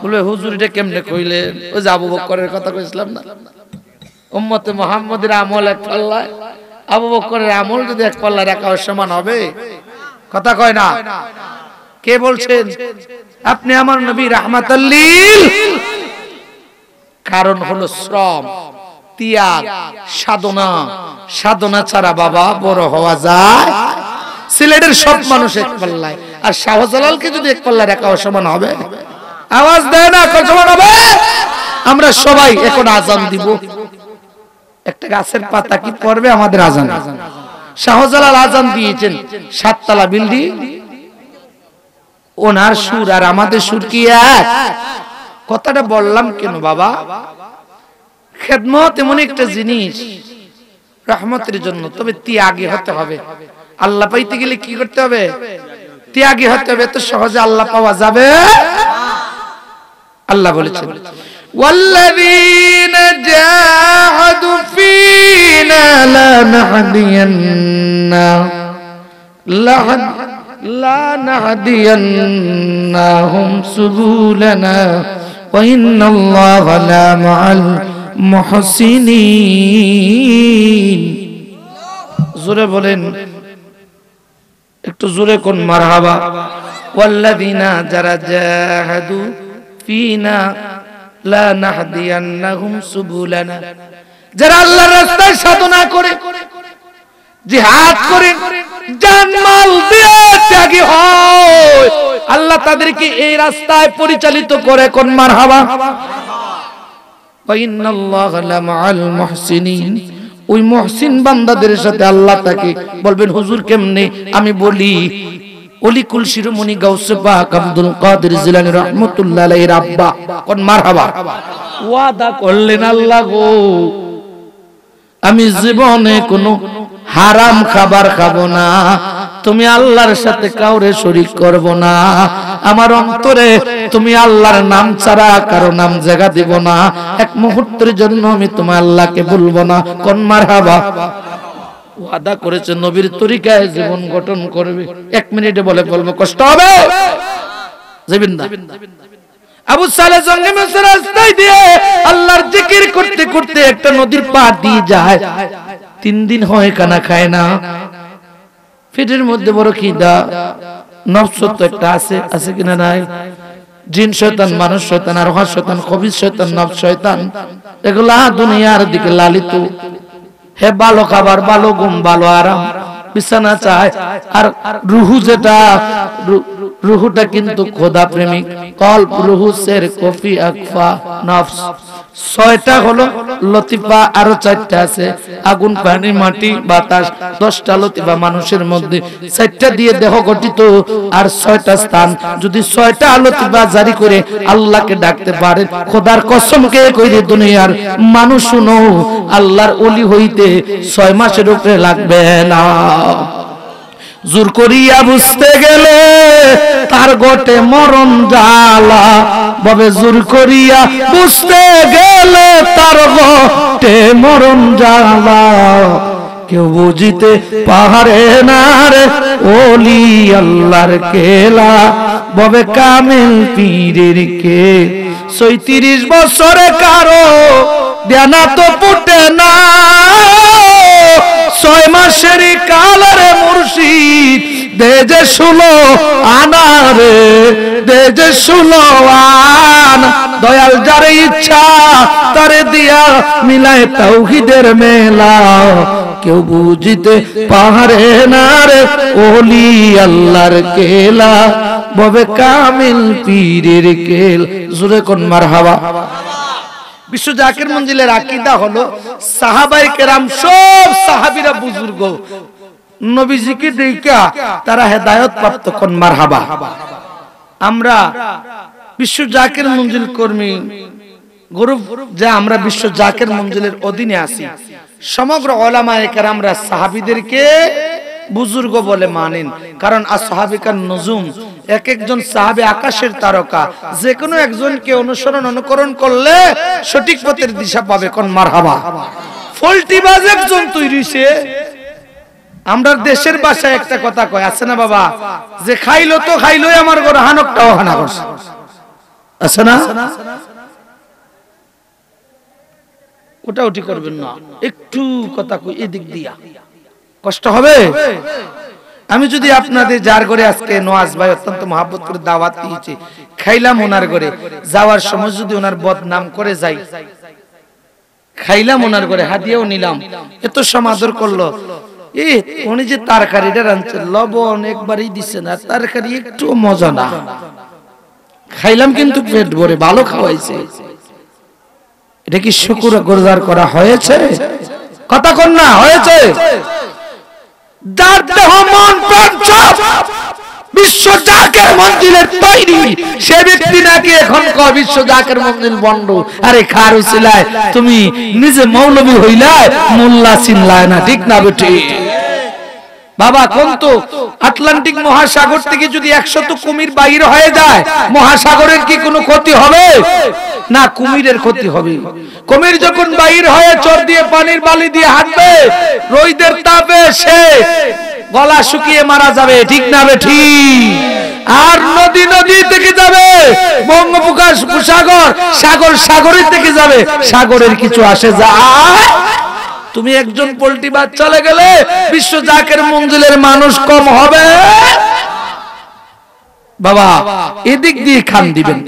বলে হুজুর এটা কেমনে কইলেন? ওই যে আবু বকরের কথা কইছিলাম না, উম্মতে মুহাম্মদের আমল এক পাল্লায়, আবু বকরের আমল যদি এক পাল্লায় রাখা সমান হবে? কথা কয় না। কে বলছেন? আপনি আমার নবী রাহমাতুল লিল। কারণ হলো শ্রম, ত্যাগ, সাধনা। সাধনা ছাড়া বাবা বড় হওয়া যায়? সিলেটের সব মানুষ এক পাল্লায়, আর শাহজালালকে যদি এক পাল্লায় রাখা সমান হবে? আওয়াজ দেয় না, সমান হবে? আমরা সবাই এখন আজান দিব। একটা গাছের পাতা কি পড়বে আমাদের আজান? শাহজালাল আজান দিয়েছেন 7 তলা বিল্ডিং। ওনার সুর আর আমাদের সুর কি এক? কথাটা বললাম কেন বাবা? খেদমত এমন একটা জিনিস রহমতের জন্য, তবে ত্যাগী হতে হবে। আল্লাহ পাইতে গেলে কি করতে হবে? ত্যাগী হতে হবে। তো সহজে আল্লাহ পাওয়া যাবে? আল্লাহ বলেছেন, ওয়াল্লাযীনা জাহাদু ফীনা লানাহদিয়ান্নাহুম সুবুলানা ওয়া ইন্নাল্লাহা লামাআল মুহসিনিন। জোরে বলেন, একটু জোরে কোন মারহাবা। ওয়াল্লাযিনা যারা জাহাদু ফিনা লানাহদিয়ান্নাহুম সুবুলানা, যারা আল্লাহর রাস্তায় সাধনা করে, জিহাদ করে, জানমাল দিয়ে ত্যাগী হয়, আল্লাহ তাদেরকে এই রাস্তায় পরিচালিত করে। কোন মারহাবা। ওয়া ইন্নাল্লাহা লামাআল মুহসিনিন, ওই মুহসিন বান্দাদের সাথে আল্লাহ তাকে বলবেন হুজুর কেমনে? আমি বলি, অলিকুল শিরোমণি গাউসে পাক আব্দুল কাদের জিলানী রাহমাতুল্লাহ আলাইহির আব্বা, কোন মারহাবা, ওয়াদা করলেন আল্লাহ গো আমি জীবনে কোনো হারাম খাবার খাবো না, তুমি আল্লাহর সাথে কাউরে শরীক করব না, আমার অন্তরে তুমি আল্লাহর নাম ছাড়া কারো নাম জায়গা দিব না, এক মুহূর্তের জন্য আমি তোমার আল্লাহকে বলবো না। কোন মারহাবা। ওয়াদা করেছে নবীর তরিকায় জীবন গঠন করবে। 1 মিনিটে বলবো কষ্ট হবে, যাবেন না। আবু সালেহ জঙ্গে মেসের রাস্তায় দিয়ে আল্লাহর জিকির করতে করতে একটা নদীর পার দিয়ে যায়। 3 দিন হয় খানা খায় না, পেটের মধ্যে বড় খিদা, নফস তো একটা আছে কিনা নাই? জিন শয়তান, মানুষ শয়তান, আর রূহ শয়তান, খবিস শয়তান, নফস শয়তান, এগুলা দুনিয়ার দিকে লালিত। হে ভালো খাবার, ভালো ঘুম, ভালো আরাম, বিছানা চায়। আর রুহু যেটা, রুহুটা কিন্তু খোদা প্রেমিক। কলব, রুহু, সের, কফি, আকফা, নফস, 6টা হলো লতিফা, আরো 4টা আছে আগুন, পানি, মাটি, বাতাস। 10টা লতিফা মানুষের মধ্যে, 4টা দিয়ে দেহ গঠিত, আর 6টা স্থান। যদি 6টা লতিফা জারি করে আল্লাহকে ডাকতে পারে, খোদার কসম কে কইরে দুনিয়ার মানুষ শুনো, আল্লাহর ওলি হইতে 6 মাসের উপরে লাগবে না। জোর করিয়া বুঝতে গেলে তার গোটে মরণ জ্বালা, ববে জোর করিয়া বুঝতে গেলে তার গোটে মরণ জ্বালা, কেউ বুঝিতে পারে না রে ওলি আল্লাহর কেলা, ববে কামিল পীরের কে। 37 বছরে কারো দেনা তো ফুটে না, 6 মাসের কালারে মুর্শিদ দে যে 16 আনা রে, দে যে 16 আনা। দয়াল যারে ইচ্ছা তারে দিয়া মিলায় তাওহীদের মেলা, কেউ বুঝিতে পারে না রে ওলি আল্লাহর কেলা, ববে কামিল পীরের কেল। জোরে কোন মারহাবা। বিশ্ব জাকির মঞ্জিলের আকীদা হলো সাহাবায়ে কেরাম, সব সাহাবীরা বুজুর্গ, নবীজিকে দেখা তারা হেদায়েত প্রাপ্ত। কোন মারহাবা। আমরা বিশ্ব জাকির মঞ্জিল কর্মী গ্রুপ, যে আমরা বিশ্ব জাকির মঞ্জিলের অধীনে আছি, সমগ্র উলামায়ে কেরামরা সাহাবীদেরকে বুজুর্গ বলে মানেন। কারণ আসহাবিকান নুজুম, এক একজন সাহাবী আকাশের তারকা, যে কোনো একজনকে অনুসরণ অনুকরণ করলে সঠিক পথের দিশা পাবে। কোন মারহাবা। ফল্টিবাজ একজন তৈরি হইছে। আমরা দেশের ভাষায় একটা কথা কয়, আছে না বাবা, যে খাইলো তো খাইলোই আমার ঘরে, হানকটাও হানা করছে, আছে না? ওটা ওটি করবেন না, একটু কথা কই এদিক দিয়া, কষ্ট হবে। আমি যদি আপনাদের যার ঘরে আজকে নওয়াজ ভাই অত্যন্ত মহব্বত করে দাওয়াত দিয়েছে, খাইলাম ওনার ঘরে, যাওয়ার সময় যদি ওনার বদনাম করে যাই, খাইলাম ওনার ঘরে, হাদিয়াও নিলাম, এত সমাদর করলো, উনি যে তরকারিটা রাঁধছে লবণ একবারই দিচ্ছে না, তরকারি একটু মজা না, খাইলাম কিন্তু পেট ভরে, ভালো খাওয়াইছে, এটা কি শুকর গুজার করা হয়েছে? কথা কোন না হয়েছে? যার দেহ মন প্রাণ সব বিশ্ব জাকের মঞ্জিলের তৈরি, সে ব্যক্তি নাকি এখন কয় বিশ্ব জাকের মঞ্জিল বন্ধ। আরে খারুসিলায় তুমি নিজে মৌলবী হইলায়, মোল্লা চিনলায় না, ঠিক না বেটি? বাবা কোন তো আটলান্টিক মহাসাগর থেকে যদি 100 কুমির বাইরে হয়ে যায়, মহাসাগরের কি কোনো ক্ষতি হবে? না, কুমিরের ক্ষতি হবে। কুমির যখন বাইর হয়ে চর দিয়ে পানির বালি দিয়ে হাঁটবে, রোদের তাপে সে গলা শুকিয়ে মারা যাবে, ঠিক না বেঠি? আর নদী নদী থেকে যাবে, বঙ্গোপসাগর সাগর সাগরের থেকে যাবে, সাগরের কিছু আসে যায়? তুমি একজন পোল্ট্রিবাজ চলে গেলে বিশ্ব জাকের মঞ্জিলের মানুষ কম হবে বাবা। এদিক দিয়ে খান দিবেন।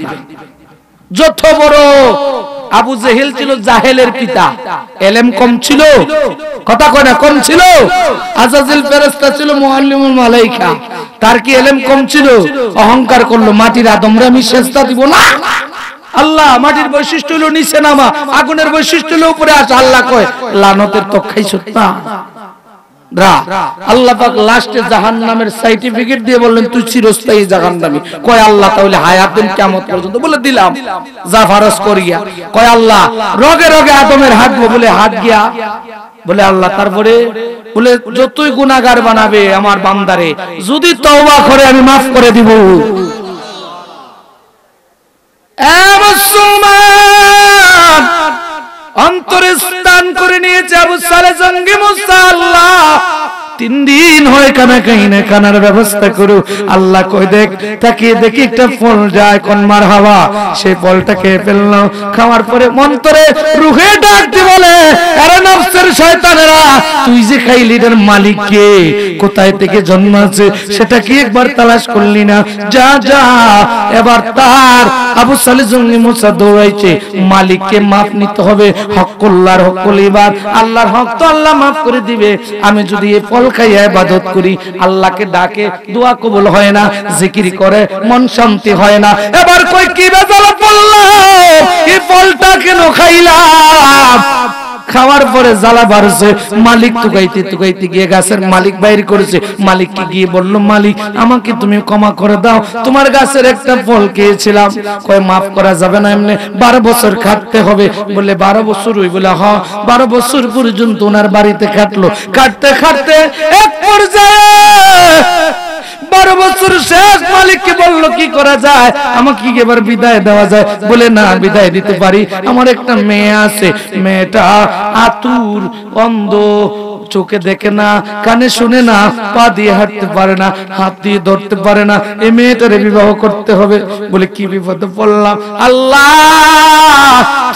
যত বড় আবু জেহেল ছিল জাহেলের পিতা, এলেম কম ছিল, কথা কয় না কম ছিল। আজাজিল ফেরেশতা ছিল মুআল্লিমুল মালায়েকা, তার কি এলেম কম ছিল? অহংকার করলো, মাটির আদমরা আমি সেজদা দিব না। আল্লাহ মাটির বৈশিষ্ট্য হলো নিচে নামা, আগুনের বৈশিষ্ট্য হলো উপরে আসা। আল্লাহ কয় লানতের তো খাইছো না। আল্লাহ পাক লাস্টে জাহান্নামের সার্টিফিকেট দিয়ে বললেন তুই চিরস্থায়ী জাহান্নামী। কয় আল্লাহ তাহলে হায়াত দিন কিয়ামত পর্যন্ত? বলে দিলাম যা ফারজ করিয়া। কয় আল্লাহ রগে রগে আদমের হাঁটবো, বলে হাত গিয়া। বলে আল্লাহ তারপরে? বলে যতই গুনাহগার বানাবে আমার বান্দারে, যদি তওবা করে আমি মাফ করে দিব। মুসলমান অন্তরে স্থান করে নিয়েছে আবু সালেহ জঙ্গি মুসা। আল্লাহ 3 দিন হয় কানা কাইনা কানার ব্যবস্থা করো। আল্লাহ কই দেখ, তাকিয়ে দেখি একটা ফল যায়, কোন মারহাবা। সেই ফলটা খেয়ে ফেললাম। খাওয়ার পরে মন্তরে রুহে ডাকতে বলে, আরে নফসের শয়তানেরা, তুই যে খাইলি এর মালিক কে? কোথায় থেকে জন্মাচ্ছে সেটা কি একবার তালাশ করলি না? যা যা। এবার তার আবু সালেহ জঙ্গি মুসা দৌড়াইছে, মালিককে মাফ নিতে হবে। হকুল্লাহর হকুল ইবাদ, আল্লাহর হক তো আল্লাহ মাফ করে দিবে। আমি যদি এই ফল খাইয়া ইবাদত করি, আল্লাহকে ডাকে দোয়া কবুল হয় না, জিকির করে মন শান্তি হয় না। এবার কই কি বেজাল পড়লাম, এই ফলটা কেন খাইলাম? খাওয়ার পরে জ্বালা বাড়ছে। মালিক তুকাইতে তুকাইতে গিয়ে গাছের মালিক বাইর করেছে। মালিককে গিয়ে বলল, মালিক আমাকে তুমি ক্ষমা করে দাও, তোমার গাছের একটা ফল খেয়েছিলাম। কয় মাফ করা যাবে না, এমনি 12 বছর খাটতে হবে। বলে 12 বছর? ওই বলে হ্যাঁ। 12 বছর পর্যন্ত ওনার বাড়িতে কাটলো। কাটতে কাটতে এক পর্যায়ে 12 বছর শেষ। মালিককে বলল কি করা যায়, আমাকে কি এবার বিদায় দেওয়া যায়? বলে না, বিদায় দিতে পারি। আমার একটা মেয়ে আছে, মেয়েটা আতুর, অন্ধ, চোখে দেখে না, কানে শুনে না, পা দিয়ে হাঁটতে পারে না, হাত দিয়ে ধরতে পারে না। এই মেয়েটারে বিবাহ করতে হবে। বলে কি বিপদে পড়লাম? আল্লাহ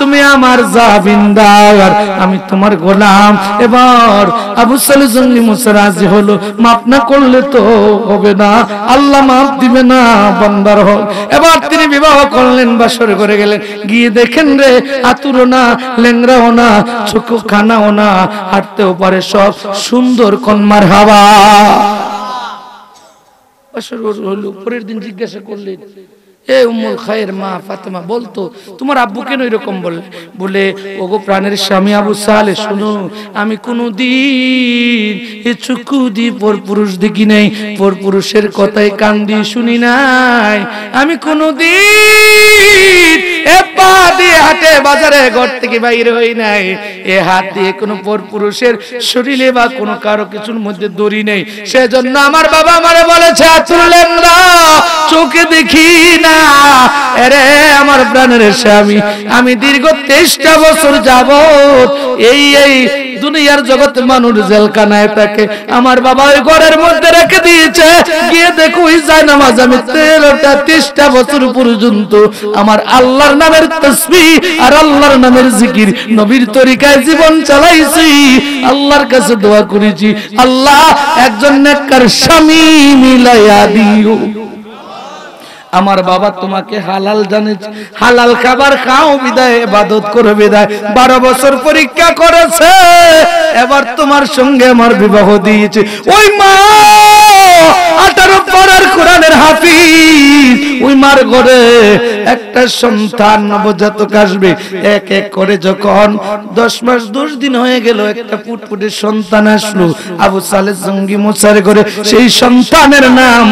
তুমি আমার জামিনদার, আমি তোমার গোলাম। এবার আবু সালেহ জঙ্গি মুসা রাজি হলো। মাফ না করলে তো হবে না, আল্লাহ মাফ দিবে না বান্দার হক। এবার তিনি বিবাহ করলেন, বাসর করে গেলেন। গিয়ে দেখেন রে, আতুরও না, ল্যাংড়াও না, চোখ খানাও না, হাঁটতেও পারে, সব সুন্দর কন্মার হাওয়া। বাসর হলো। পরের দিন জিজ্ঞাসা করলেন, এ উম্মুল খায়ের মা ফাতেমা, বলতো তোমার আব্বু কেন এরকম বলে? বলে ওগো প্রাণের স্বামী আবু সালেহ, শুনো, আমি কোনদিন এ চক্ষু দিয়ে পরপুরুষ দেখি নাই, পরপুরুষের কথাই কান দিয়ে শুনি নাই। আমি কোনদিন এ পা দিয়ে হাটে বাজারে ঘর থেকে বাইরে হই নাই, এ হাত দিয়ে কোনো পরপুরুষের শরীরে বা কোনো কারো কিছুর মধ্যে দড়ি নেই। সেজন্য আমার বাবা আমারে বলেছে, আতুরলেন না, চোখে দেখি না। আরে আমার প্রাণের স্বামী, আমি দীর্ঘ 23টা বছর যাবত এই দুনিয়ার জগতে মানুষ জেলখানায় থাকে, আমার বাবা ওই ঘরের মধ্যে রেখে দিয়েছে। গিয়ে দেখো ওই জায়নামাজ আমি 23টা বছর পর্যন্ত আমার আল্লাহর নামের তাসবিহ আর আল্লাহর নামের জিকির, নবীর তরিকায় জীবন চালাইছি, আল্লাহর কাছে দোয়া করেছি, আল্লাহ একজন নেককার স্বামী মিলাইয়া দিও। আমার বাবা তোমাকে হালাল জানেছে, হালাল খাবার খাও বিদায়, ইবাদত করো বিদায়। 12 বছর পরীক্ষা করেছে, এবার তোমার সঙ্গে আমার বিবাহ দিয়েছে। ওই মা 18 পারার কোরআনের হাফিজ, ওই মার ঘরে একটা সন্তান নবজাতক আসবে। এক এক করে যখন 10 মাস 10 দিন হয়ে গেল, একটা ফুটফুটে সন্তান আসলো আবু সালেহ জঙ্গি মুসার ঘরে। সেই সন্তানের নাম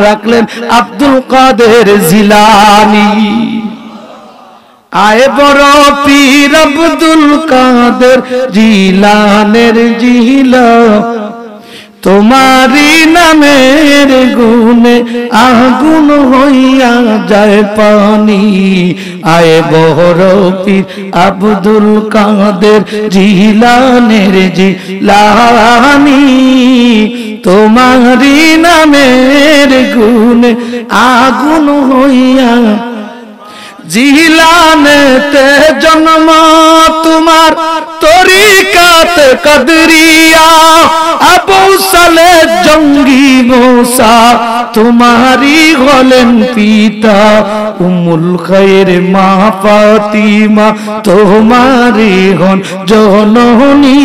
রাখলেন আব্দুল কাদের জিলানী। আয় বড় পীর আব্দুল কাদের জিলানের জিলা, তোমারি নামের গুণে আগুন হইয়া যায় পানি। আয় বড় পীর আব্দুল কাদের জিলানের জিলানী, তোমারি নামের গুণে আগুন হইয়া জিলানেতে জন্ম তোমার তরিকাত কদরিয়া আবু সালে জঙ্গি মুসা তোমারি হলেন পিতা উম্মুল খায়ের মা ফাতিমা তোমারি হন জননী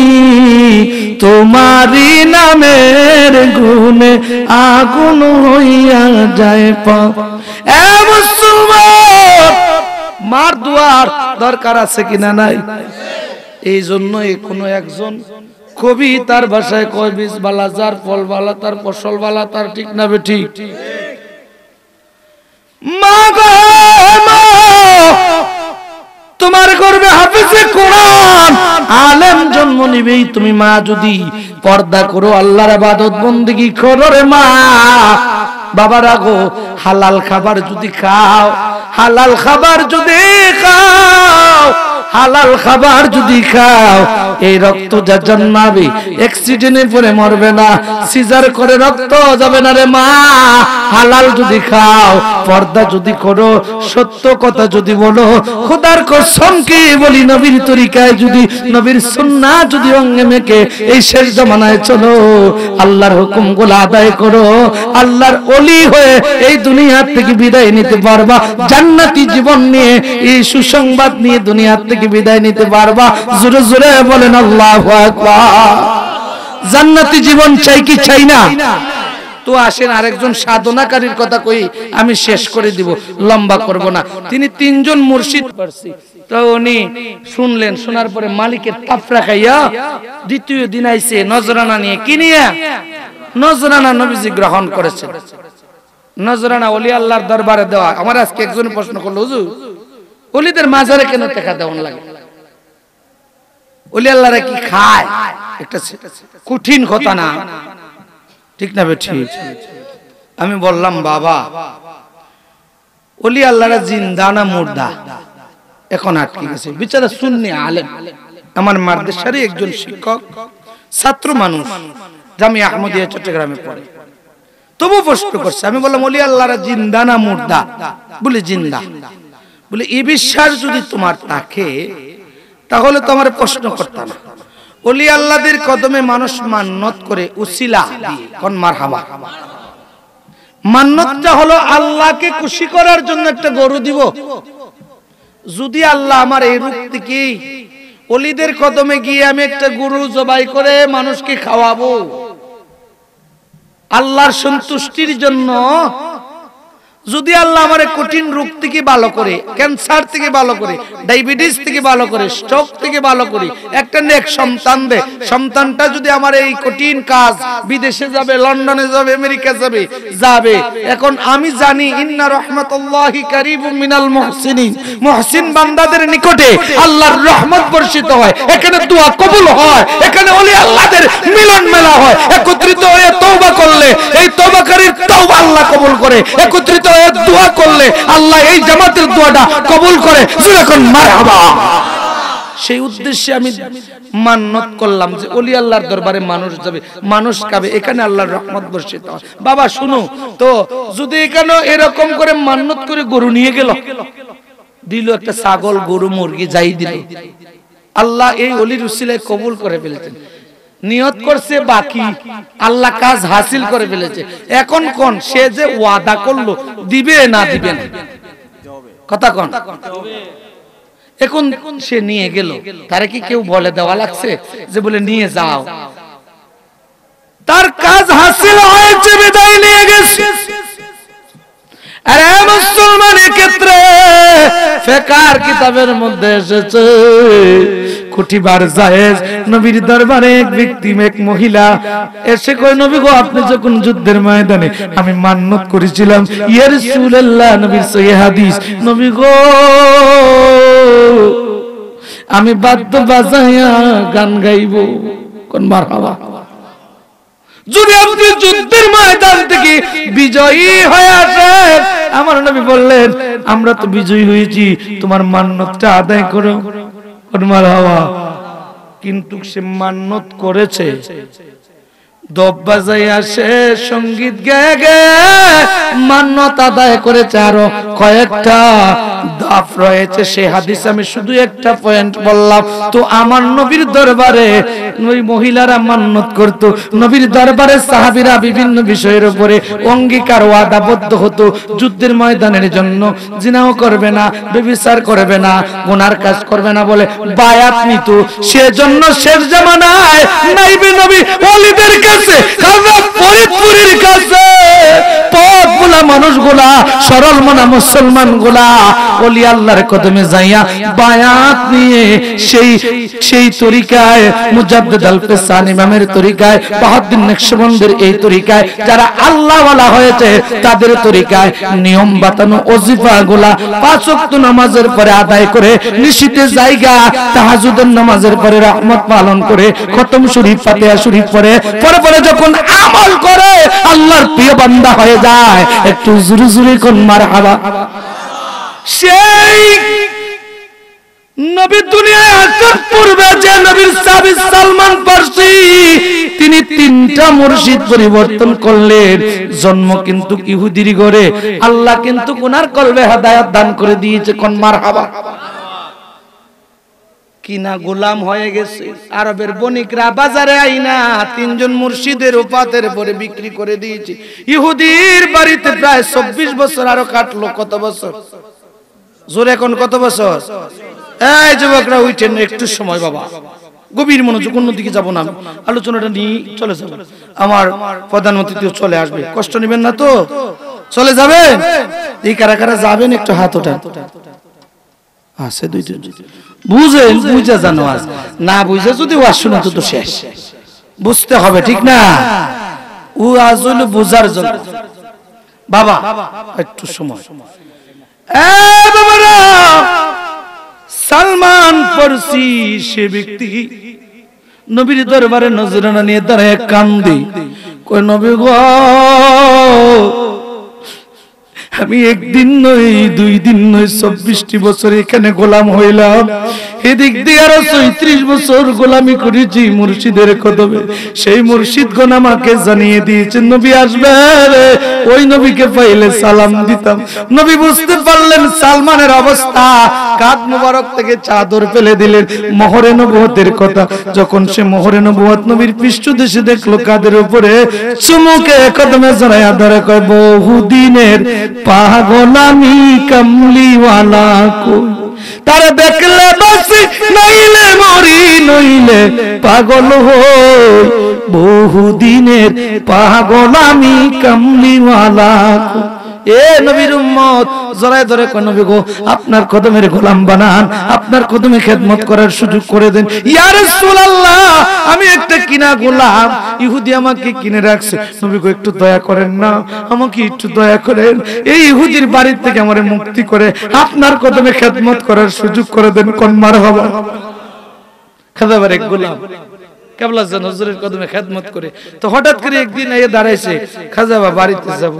তোমারি নামের গুণে আগুন হইয়া যায় পা এ মুসলমান মার দুয়ার দরকার আছে কিনা নাই এই জন্যই কোনো একজন কবি তার ভাষায় কয় বীজ বালা যার ফল বালা তার ফসল বালা তার ঠিক না বেঠিক মা গো মা তোমার গর্ভে হাফেজে কোরআন আলেম জন্ম নিবেই তুমি মা যদি পর্দা করো আল্লাহর ইবাদত বندگی করো রে মা বাবারা গো হালাল খাবার যদি খাও হালাল খাবার যদি খাও হালাল খাবার যদি খাও এই রক্ত যা জন্মাবে অ্যাক্সিডেন্টে পড়ে মরবে না সিজার করে রক্ত যাবে না রে মা হালাল যদি খাও পর্দা যদি করো সত্য কথা যদি বলো খোদার কসম কি বলি নবীর তরিকায় যদি নবীর সুন্নাহ যদি অঙ্গে মেখে এই শেষ জামানায় চলো আল্লাহর হুকুমগুলো আদায় করো আল্লাহর ওলি হয়ে এই দুনিয়া থেকে বিদায় নিতে পারবা জান্নাতি জীবন নিয়ে এই সুসংবাদ নিয়ে দুনিয়া থেকে বিদায় নিতে পারবা জোরে জোরে বলেন আল্লাহু আকবার জান্নাতি জীবন চাই কি চাই না তো আসেন আরেকজন সাধনাকারীর কথা কই আমি শেষ করে দিব লম্বা করব না তিনি তিনজন মুর্শিদ পারছি তো উনি শুনলেন শোনার পরে মালিকের তাফরা খাইয়া দ্বিতীয় দিন আইছে নজরানা নিয়ে কি নিয়ে নজরানা নবীজি গ্রহণ করেছেন নজরানা ওলি আল্লাহর দরবারে দেওয়া আমার আজকে একজন প্রশ্ন করলো হুজুর ওলিদের মাজারে কেন টাকা দেওয়া লাগে ওলি আল্লাহরা কি খায় একটা কঠিন কথা না ঠিক না বে ঠিক আমি বললাম বাবা ওলি আল্লাহরা জিন্দা না মুর্দা এখন আটকে গেছে বেচারা সুন্নি আলেম আমার মাদ্রাসারই একজন শিক্ষক ছাত্র মানুষ জামিয়া আহমদিয়া চট্টগ্রামে পড়ে তবু প্রশ্ন করছে আমি বললাম ওলি আল্লাহরা জিন্দা না মুর্দা বলে জিন্দা বলে এই বিশ্বাস যদি তোমার থাকে তাহলে তো আমার প্রশ্ন করতে না ওলি আল্লাহদের কদমে মানুষ মান্নত করে উসিলা দিয়ে কোন মারহাবা মান্নতটা হলো আল্লাহকে খুশি করার জন্য একটা গরু দিব যদি আল্লাহ আমার এই রূপ থেকে ওলিদের কদমে গিয়ে আমি একটা গরু জবাই করে মানুষকে খাওয়াবো আল্লাহর সন্তুষ্টির জন্য যদি আল্লাহ আমারে কঠিন রোগ থেকে ভালো করে ক্যান্সার থেকে ভালো করে ডায়াবেটিস থেকে ভালো করে স্ট্রোক থেকে ভালো করে একটা নেক সন্তান দে সন্তানটা যদি আমার এই কঠিন কাজ বিদেশে যাবে লন্ডনে যাবে আমেরিকা যাবে যাবে এখন আমি জানি ইন্না রাহমাতুল্লাহি কারীবুম মিনাল মুহসিনিন মুহসিন বান্দাদের নিকটে আল্লাহর রহমত বর্ষিত হয় এখানে দোয়া কবুল হয় এখানে ওলি আল্লাহদের মিলন মেলা হয় একত্রিত হয়ে তওবা করলে এই তওবাকারীর তওবা আল্লাহ কবুল করে একত্রিত দোয়া করলে আল্লাহ এই জামাতের দোয়াটা কবুল করে যখন মারহাবা সেই উদ্দেশ্যে আমি মান্নত করলাম যে ওলি আল্লাহর দরবারে মানুষ যাবে মানুষ খাবে এখানে আল্লাহর রহমত বর্ষিত হয় বাবা শুনো তো যদি এখানে এরকম করে মান্নত করে গরু নিয়ে গেল দিল একটা ছাগল গরু মুরগি যাই দিল আল্লাহ এই ওলির উসিলায় কবুল করে ফেলতেন নিয়ত করছে বাকি আল্লাহ কাজ হাসিল করে ফেলেছে এখন কোন সে যে ওয়াদা করলো দিবে না দিবে না কথা কোন এখন সে নিয়ে গেল তারে কি কেউ বলে দেওয়া লাগছে যে বলে নিয়ে যাও তার কাজ হাসিল হয়েছে বিদায় নিয়ে গেছে আরে মুসলমানের ক্ষেত্রে ফিকহের কিতাবের মধ্যে এসেছে কুটিবার জায়েজ নবীর দরবারে এক ব্যক্তি এক মহিলা এসে কয় নবী গো আপনি যখন যুদ্ধের ময়দানে আমি মান্নত করেছিলাম ইয়া রাসূলুল্লাহ নবীর সহিহ হাদিস নবী গো আমি বাদ্য বাজায়া গান গাইবো কোন মারহাবা যদি আপনি যুদ্ধের ময়দান থেকে বিজয়ী হয়ে আসেন আমার নবী বললেন আমরা তো বিজয়ী হয়েছি তোমার মান্নতটা আদায় করো কোন মারহাবা কিন্তু সে মান্নত করেছে দব বাজাইয়া সে সঙ্গীত গেয়ে গেয়ে মান্যত আদায় করেছে। আরো কয়েকটা ধাপ রয়েছে, সে হাদিস আমি শুধু একটা পয়েন্ট বললাম। তো আমার নবীর দরবারে ওই মহিলারা মান্যত করত, নবীর দরবারে সাহাবীরা বিভিন্ন বিষয়ের উপরে অঙ্গীকার ওয়াদাবদ্ধ হতো। যুদ্ধের ময়দানের জন্য জিনাও করবে না, ব্যভিচার করবে না, গুনার কাজ করবে না বলে বায়াত নিত। সেজন্য শেষ জামানায় নাইবে নবী ওলিদের কাছে, ফরিদপুরের কাছে পথগুলা মানুষগুলা, সরল মনা মুসলমানগুলা ওলি আল্লাহর কদমে যাইয়া বায়াত নিয়ে সেই তরিকায় মুজাদ্দিদ আল-ফিসান ইমামের তরিকায়, বাহাউদ্দিন নকশবন্দির এই তরিকায় যারা আল্লাহ ওয়ালা হয়েছে তাদের তরিকায় নিয়ম বাতানো ওজিফাগুলা 5 ওয়াক্ত নামাজের পরে আদায় করে, নিশিতে জায়গা তাহাজ্জুদের নামাজের পরে রহমত পালন করে, খতম শরীফ ফাতিহা শরীফ পরে পরে যখন আমল করে আল্লাহর প্রিয় বান্দা হয়ে যায়। একটু জোরে জোরে কোন মারহাবা। সেই নবী দুনিয়ায় আসার পূর্বে যে নবীর সাহাবী সালমান ফারসি, তিনি 3টা মুর্শিদ পরিবর্তন করলেন। জন্ম কিন্তু ইহুদির ঘরে, আল্লাহ কিন্তু ওনার কলবে হেদায়েত দান করে দিয়েছে। কোন মারহাবা। কিনা গোলাম হয়ে গেছে। আরবের বণিকরা বাজারে আইনা 3জন মুর্শিদের উপাতের পরে বিক্রি করে দিয়েছে। ইহুদির বাড়িতে প্রায় 24 বছর আরো কাটলো। কত বছর জোরে এখন কত বছর? এই যুবকরা উঠেন একটু সময় বাবা, গভীর মনোযোগ, অন্যদিকে যাব না, আলোচনাটা নিয়ে চলে যাব। আমার প্রধানমন্ত্রী তো চলে আসবে, কষ্ট নেবেন না তো? চলে যাবেন? এই কারা কারা যাবেন একটু হাত ওঠান। আছে 2-3 বুঝেন, বুঝা জানো। আজ না বুঝে যদি ওয়াজ শুনে তো শেষ, বুঝতে হবে, ঠিক না? ও আজ হলো বুঝার জন্য। বাবা একটু সময়। বাবারা, সালমান ফারসি সে ব্যক্তি নবীর দরবারে নজরানা নিয়ে দাঁড়ায় কান্দে, কই নবী গো, আমি একদিন নই, 2 দিন নই, 24টি বছর এখানে গোলাম হইলাম। এদিক দিয়ে আরো 34 বছর গোলামি করেছি মুর্শিদের কদমে। সেই মুর্শিদগণ আমাকে জানিয়ে দিয়েছেন নবী আসবে, ওই নবীকে পাইলে সালাম দিতাম। নবী বুঝতে পারলেন সালমানের অবস্থা, কাঁধ মোবারক থেকে চাদর ফেলে দিলেন। মোহরে নবুয়তের কথা যখন সে মোহরে নবুয়ত নবীর পৃষ্ঠদেশে দেখলো, কাঁধের উপরে চুমুকে কদমে জড়াইয়া ধরে কয়, বহুদিনের পাগলামি কামলিওয়ালা কই, তারা দেখলে বাসি নইলে মরি, নইলে পাগল হই, বহুদিনের পাগলামি কামলিওয়ালা কই। এ নবীর উম্মত জড়ায় ধরে কয়, নবী গো, আপনার কদমের গোলাম বানান, আপনার কদমে খেদমত করার সুযোগ করে দেন। ইয়া রাসূলুল্লাহ, আমি একটা কিনা গোলাম, ইহুদি আমাকে কিনে রাখছে, নবী গো একটু দয়া করেন না, আমাকে একটু দয়া করেন, এই ইহুদির বাড়ি থেকে আমারে মুক্তি করে আপনার কদমে খেদমত করার সুযোগ করে দেন। কোন মারহাবা। খাদাবার এক গোলাম কেবলা জান হুজুরের কদমে খেদমত করে। তো হঠাৎ করে একদিন এসে দাঁড়াইছে, খাজা বাবা বাড়িতে যাব।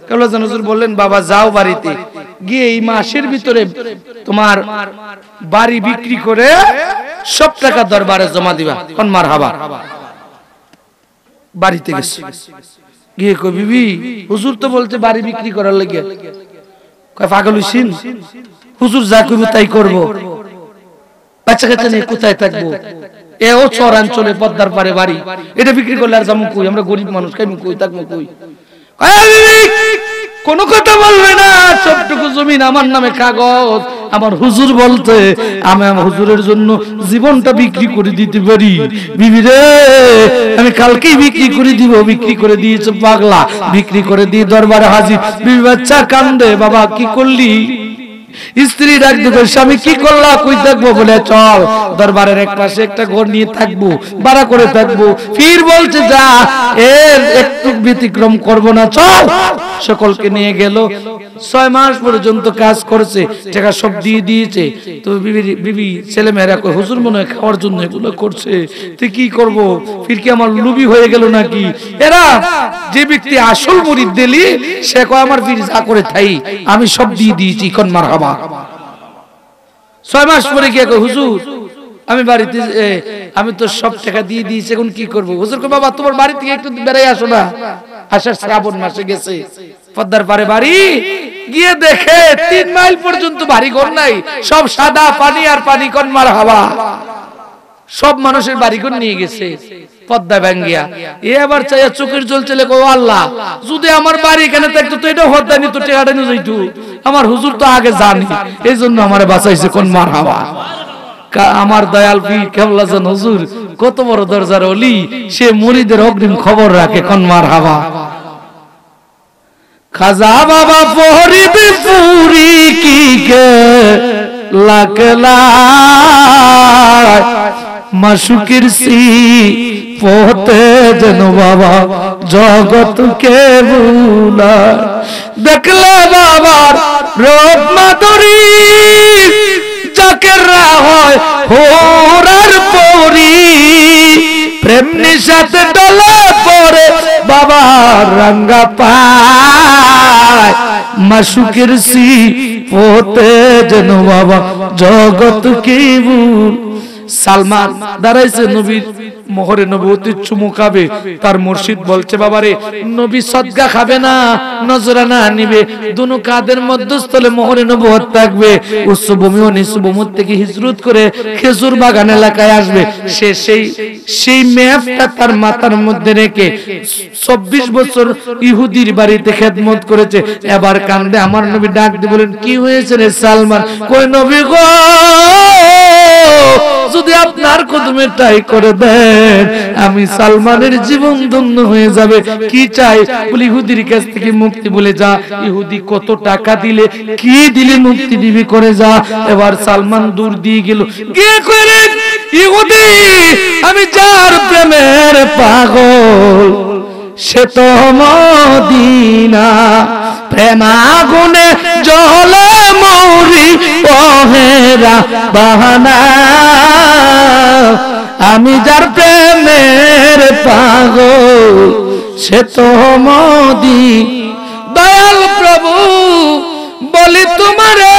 কেবলা জান হুজুর বললেন, বাবা যাও বাড়িতে গিয়ে এই মাসের ভিতরে তোমার বাড়ি বিক্রি করে সব টাকা দরবারে জমা দিবা। কোন মারহাবা। বাড়িতে গেছে, গিয়ে কই, বিবি হুজুর তো বলতে বাড়ি বিক্রি করার লাগে। কয় পাগল হইছিস? হুজুর যা কইব তাই করব, বাচ্চা কাচ্চা নিয়ে কোথায় থাকবো? এও চরাঞ্চলে পদ্মার পারে বাড়ি, এটা বিক্রি করলে আর যাবো কই? আমরা গরিব মানুষ, খাইবো কই, থাকবো কই? কোন কথা বলবে না, সবটুকু জমিন আমার নামে কাগজ। আমার হুজুর বলতে আমি আমার হুজুরের জন্য জীবনটা বিক্রি করে দিতে পারি। বিবি রে, আমি কালকেই বিক্রি করে দিব। বিক্রি করে দিয়েছে পাগলা, বিক্রি করে দিয়ে দরবারে হাজির। বিবি বাচ্চা কান্দে, বাবা কি করলি? স্ত্রী ডাক দিবে, স্বামী কি করলা? কই থাকবো? বলে চল দরবারের এক পাশে একটা ঘর নিয়ে থাকবো, ভাড়া করে থাকবো। ফির বলছে যা, এর একটু ব্যতিক্রম করবো না, চল। সকলকে নিয়ে গেল। 6 মাস পর্যন্ত কাজ করছে, টাকা সব দিয়ে দিয়েছে। তো বিবি ছেলে মেয়েরা কই, হুজুর মনে হয় খাওয়ার জন্য এগুলো করছে, তুই কি করব? ফির কি আমার লুবি হয়ে গেল নাকি? এরা যে ব্যক্তি আসল মুরিদ দিলি, সে কয় আমার ফির যা করে থাই আমি সব দিয়ে দিয়েছি। কোন মারহাবা। 6 মাস পরে গিয়ে কয়, হুজুর আমি বাড়িতে আমি তো সব টাকা দিয়ে দিয়েছি, এখন কি করবো? হুজুর কয় বাবা তোমার বাড়ি থেকে একটু বেড়াই আসো না। আষাঢ় শ্রাবণ মাসে গেছে, পদ্মার পারে বাড়ি, গিয়ে দেখে 3 মাইল পর্যন্ত বাড়ি ঘর নাই, সব সাদা পানি আর পানি, কোন মার হাওয়া, সব মানুষের বাড়িঘর নিয়ে গেছে পদ্মা ভাঙ্গিয়া। এ আবার চাইয়া চোখের জল চলে কো আল্লাহ যদি আমার বাড়ি এখানে থাকতো তো এটা হতানি, তো টেকাটা নিয়ে যাইতো, আমার হুজুর তো আগে জানি, এই জন্য আমারে বাঁচাইছে, কোন মার হাওয়া। আমার দয়াল পীর কেবলা জান হুজুর কত বড় দরজার ওলি, সে মুরিদের অগ্রিম খবর রাখে, কোন মার হাওয়া। খাজা বাবা পহরিবে পুরি কি কে লাগলা মাসুকির সি পোতে যেন বাবা জগৎকে ভুলা। দেখলে বাবার রূপ মাধুরী, জাকেররা হয় হোরার পরি, প্রেম নিশাতে ডলে পড়ে বাবার রঙ্গা পায়, মাসুকের সি পোতে যেন বাবা জগৎ কি ভুল। সালমান দাঁড়াইছে নবীর মোহরে নবুয়তি চুমু খাবে, তার মুর্শিদ বলছে বাবারে নবী সদকা খাবে না, নজরানা নিবে, দুনো কাদের মধ্যস্থলে মোহরে নবুয়ত থাকবে। উচ্চভূমি ও নিচুভূমি থেকে হিজরত করে খেজুর বাগান এলাকায় আসবে, সে সেই ম্যাপটা তার মাথার মধ্যে রেখে 24 বছর ইহুদির বাড়িতে খেদমত করেছে। এবার কান্দে আমার নবী ডাক দিয়ে বলেন কি হয়েছে রে সালমান? কই নবী গো যদি আপনার কদমে টাই করে দেন আমি সালমানের জীবন ধন্য হয়ে যাবে। কি চাই? বলি ইহুদির কাছ থেকে মুক্তি, বলে যা ইহুদি কত টাকা দিলে কি দিলে মুক্তি দিবি করে যা। এবার সালমান দূর দিয়ে গেল, গিয়ে কইরে ইহুদি আমি যার প্রেমের পাগল সে তো মদিনা, প্রেমাগুনে জ্বলে মরি ওহেরা বাহানা, আমি যার প্রেমের পাগল সে তো মদি। দয়াল প্রভু বলি তোমারে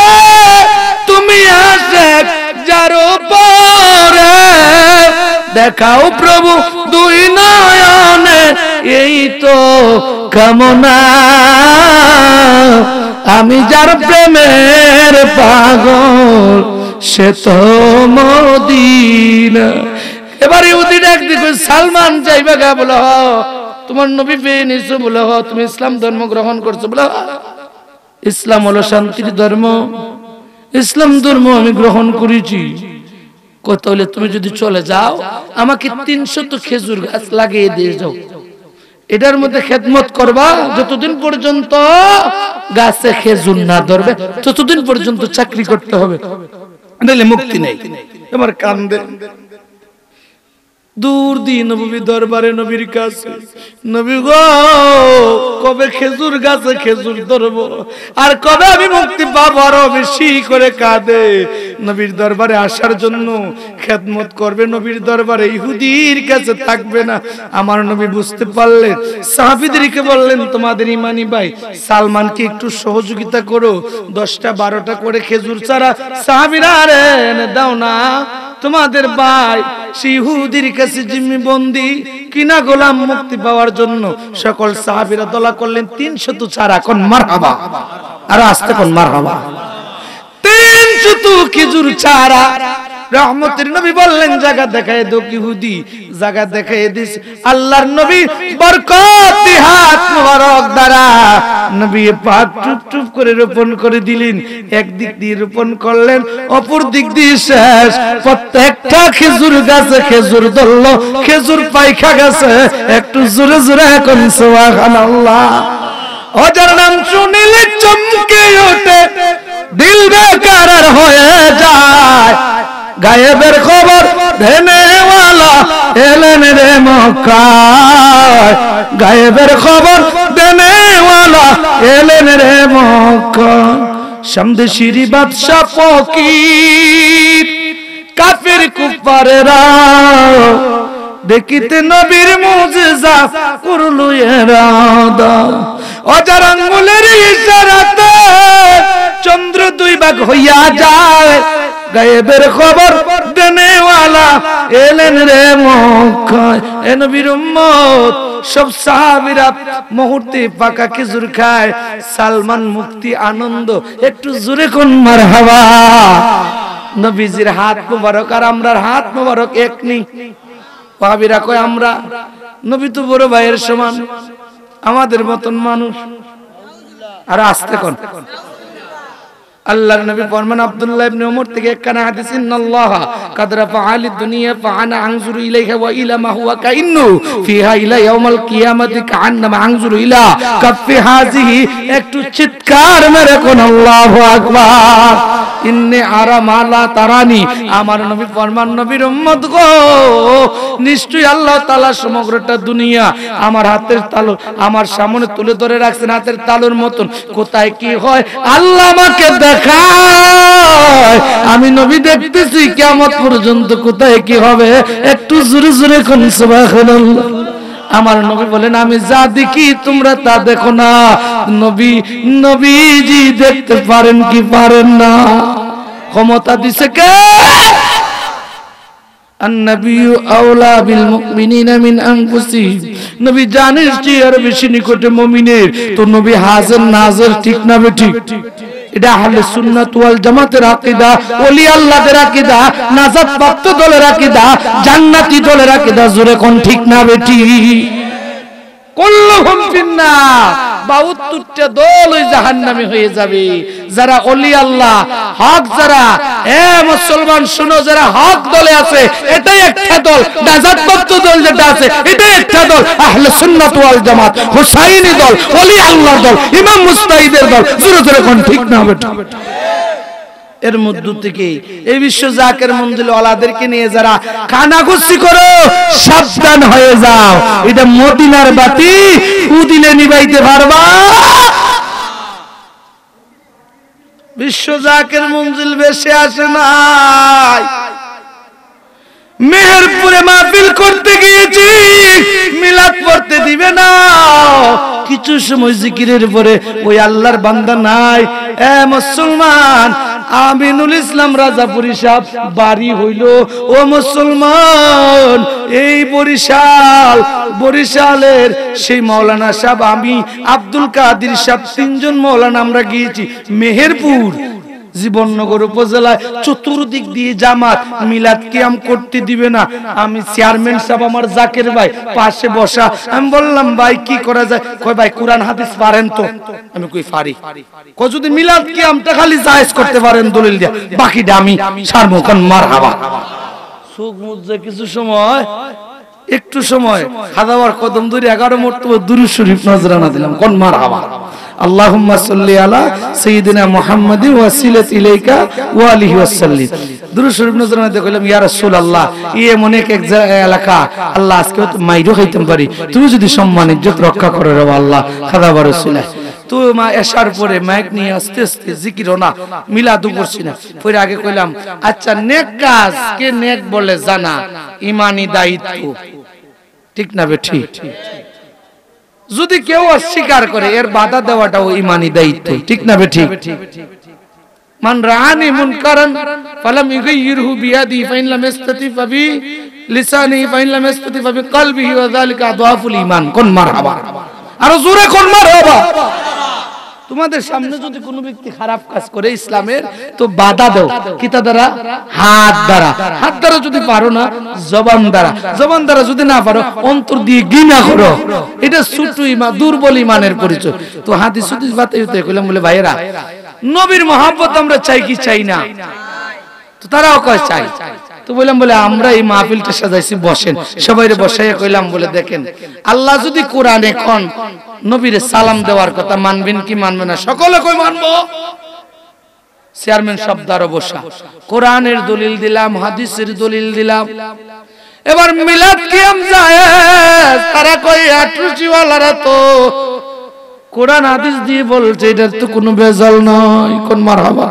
তুমি আশেক যার উপরে, দেখাও প্রভু দুই নয়নে এই তো কামনা, আমি যার প্রেমের পাগল সে তো মদিনা। এবার ইহুদি ডাক দিয়ে সালমান যাইবা গা? বলে হ। তোমার নবী পেয়ে নিছো? বলে হ। তুমি ইসলাম ধর্ম গ্রহণ করছো? বলে ইসলাম হলো শান্তির ধর্ম, ইসলাম ধর্ম আমি গ্রহণ করেছি। তাহলে তুমি যদি চলে যাও আমাকে 300 খেজুর গাছ লাগিয়ে দিয়ে যাও, এটার মধ্যে খেদমত করবা যতদিন পর্যন্ত গাছে খেজুর না ধরবে ততদিন পর্যন্ত চাকরি করতে হবে, নাহলে মুক্তি নেই। আমার কান্দে দূর দিয়ে নবী দরবারে নবীর কাছে, নবী গো কবে খেজুর গাছে খেজুর ধরবো আর কবে আমি মুক্তি পাবো? আরো বেশি করে কাঁদে। নবীর দরবারে আসার জন্য খেদমত করবে, নবীর দরবারে ইহুদির কাছে থাকবে না। আমার নবী বুঝতে পারলেন, সাহাবীদেরকে বললেন তোমাদের ইমানি ভাই সালমানকে একটু সহযোগিতা করো, 10টা 12টা করে খেজুর চারা সাহাবীরা আরে দাও না, তোমাদের ভাই ইহুদির কাছে জিম্মি বন্দী কিনা গোলাম, মুক্তি পাওয়ার জন্য সকল সাহাবীরা দোয়া করলেন 300 চারা, কোন মারহাবা, আর আস্তে কোন মারহাবা, 300 খেজুর চারা। রহমতের নবী বললেন জায়গা দেখায় দো, ইহুদি জায়গা দেখায় দিস। আল্লাহর নবী বরকতি হাত মুবারক দ্বারা নবী পাক টুপ টুপ করে রোপণ করে দিলেন। একদিক দিয়ে রোপণ করলেন, অপর দিক দিয়ে শেষ। প্রত্যেকটা খেজুর গাছে খেজুর ধরলো, খেজুর পাইখা গেছে। একটু জোরে জোরে এখন সুবহানাল্লাহ। ওজার নাম শুনিলে চমকে ওঠে, দিল বেকারার হয়ে যায়। গায়েবের খবর দেনেওয়ালা এলেন রে মক্কায়, গায়েবের খবর দেনেওয়ালা এলেন রে মক্কায়। সমদেশির বাদশা ফকির কাফির কুফারেরা দেখিতে নবীর মুজিজা করলো ইরাদা। অজার আঙ্গুলের ইশারাতে চন্দ্র 2 ভাগ হইয়া যায়, গায়েবের খবর দেনেওয়ালা এলেন রে মক্কায়। এ নবীর উম্মত সব সাহাবীরা মুহূর্তে পাকা খেজুর খায়, সালমান মুক্তি আনন্দ। একটু জোরে কোন মারহাবা। নবীজির হাত মোবারক আর আমরার হাত মোবারক এক নি। ওয়াহাবীরা কয় আমরা, নবী তো বড় ভাইয়ের সমান, আমাদের মতন মানুষ। আর আস্তে কোন আল্লাহর নবী ফরমান আব্দুল্লাহ ইবনে ওমর থেকে একখানা হাদিস, ইন্নাল্লাহ কাদ রাফা'আলি দুনিয়া ফাআনা আনজুরু ইলাইহা ওয়া ইলা মা হুয়া কাইন্নু ফিহা ইলা ইয়াউমাল কিয়ামাতি কাআন্নামা আনজুরু ইলা কাফি হাযিহি। একটু চিৎকার মেরে কোন আল্লাহু আকবার। ইন্নী আরা মা লা তারানি। আমার নবী ফরমান, নবীর উম্মত গো, নিশ্চয়ই আল্লাহ তাআলা সমগ্রটা দুনিয়া আমার হাতের তালু আমার সামনে তুলে ধরে রাখছেন, হাতের তালুর মতন। কোথায় কি হয় আল্লাহ আমাকে দেখায়, আমি নবী দেখতেছি কিয়ামত পর্যন্ত কোথায় কি হবে। একটু জোরে জোরে কোন সুবহানাল্লাহ। আমার নবী বলেন, আমি যা দেখি তোমরা তা দেখো না। নবীজি দেখতে পারেন কি পারেন না? ক্ষমতা দিছে কে? আন-নবিয়্যু আওলা বিল মুমিনিনা মিন আনফুসিহিম। নবী জানেন যে আর বেশি নিকটে মুমিনের। তো নবী হাজির নাজির, ঠিক না বেঠিক? এটা আহলে সুন্নাত ওয়াল জামাতের আকীদা, ওলি আল্লাহদের আকীদা, নাজাত প্রাপ্ত দলের আকীদা, জান্নাতি দলের আকীদা। জোরে কোন ঠিক না বেঠিক? কুল্লুহুম ফিন্নার। ৭২টা দল ওই জাহান্নামী হয়ে যাবে। যারা ওলি আল্লাহ হক, যারা এ মুসলমান শুনো, যারা হক দলে আছে এটাই একটা দল। নাজাতপ্রাপ্ত দল যেটা আছে এটাই একটা দল, আহলে সুন্নাত ওয়াল জামাত, হুসাইনি দল, ওলি আল্লাহর দল, ইমাম মুস্তাহিদের দল। জোরে জোরে কোন ঠিক না বেঠিক? এর মধ্য থেকে এই বিশ্ব জাকের মঞ্জিল ওয়ালাদেরকে নিয়ে যারা কানাঘুষি করো, সাবধান হয়ে যাও। এটা মদিনার বাতি উদিলে নিভাইতে পারবা? বিশ্ব জাকের মঞ্জিল বেশি আসে নাই। মেহেরপুরে মাহফিল করতে গিয়েছি, মিলাদ পড়তে দিবে না। কিছু সময় জিকিরের পরে ওই আল্লাহর বান্দা নাই। এ মুসলমান, আমিনুল ইসলাম রাজাপুরী সাহেব বাড়ি হইল। ও মুসলমান, এই বরিশালের সেই মাওলানা সাহেব, আমি আব্দুল কাদির সাহেব, 3 জন মাওলানা আমরা গিয়েছি মেহেরপুর জীবননগর উপজেলায়। চতুর্দিক দিয়ে জামাত, মিলাদ কিয়াম করতে দিবে না। আমি চেয়ারম্যান সাহেব, আমার জাকের ভাই পাশে বসা। আমি বললাম, ভাই কি করা যায়? কয়, ভাই কোরআন হাদিস পারেন তো? আমি কই পারি। কয়, যদি মিলাদ কিয়ামটা খালি জায়েজ করতে পারেন দলিল দিয়া, বাকিটা আমি ছাড়বো। কোন মারহাবা। সুখ মুজে কিছু সময়, একটু সময় খাদাবার কদম ধরে 11 মর্তবা দুরূদ শরীফ নজরানা দিলাম। কোন মারহাবা। আল্লাহুম্মা সাল্লি আলা সাইয়্যিদিনা মুহাম্মাদিন ওয়াসিলাত ইলাইকা ওয়া আলিহি ওয়াসাল্লিম। দুরূদ শরীফ নজরানা দিয়ে কইলাম, ইয়া রাসূলুল্লাহ, এমন এক এলাকা আল্লাহ আজকে তো মাইরও খাইতাম পারি, তুমি যদি সম্মান ইজ্জত রক্ষা করে রে আল্লাহ। খাদাবার রাসূলুল্লাহ তো মা এশার পরে মাইক নিয়ে আস্তে আস্তে জিকিরও না, মিলাদও করছি না। পরে আগে কইলাম, আচ্ছা নেক কাজ কে নেক বলে জানা ঈমানি দায়িত্ব, ঠিক না বেঠিক? যদি কেউ অস্বীকার করে এর বাধা দেওয়াটাও ঈমানি দায়িত্ব, ঠিক না বেঠিক? মান রাআনি মুনকারান ফালাম ইগাইয়িরহু বিয়াদি ফাইন লাম ইসতাতি ফাবি লিসানি ফাইন লাম ইসতাতি ফাবি কলবিহি ওয়া যালিকা আদওয়াফুল ঈমান। কোন মারহাবা। আর জোরে কোন মারহাবা। তোমাদের সামনে যদি কোনো ব্যক্তি খারাপ কাজ করে ইসলামের, তো বাধা দাও। কিতা দ্বারা? হাত দ্বারা। হাত দ্বারা যদি পারো না, জবান দ্বারা। জবান দ্বারা যদি না পারো, অন্তর দিয়ে ঘৃণা করো। এটা ছোট ঈমান, দুর্বল ঈমানের পরিচয়। তো হাদিস হাদিস বাতাইতে কইলাম, বলে ভাইয়েরা, নবীর মহব্বত আমরা চাই কি চাই না? তো তারাও কয় চাই। তো বললাম, বলে আমরা এই মাহফিলটা সাজাইছি, বসেন। সবাইরে বসাইয়া কইলাম, বলে দেখেন, আল্লাহ যদি কোরআনে কোন নবীর সালাম দেওয়ার কথা, মানবেন কি মানবেন না? সকলে কই মানবো। চেয়ারম্যান শব্দ আরো বসা, কোরআনের দলিল দিলাম, হাদিসের দলিল দিলাম। এবার মিলাদ কিয়াম জায়েজ, তারা কই আটরুচি ওয়ালারা তো কোরআন হাদিস দিয়ে বলছে, এটার তো কোনো ভেজাল নয়। কোন মারহাবা।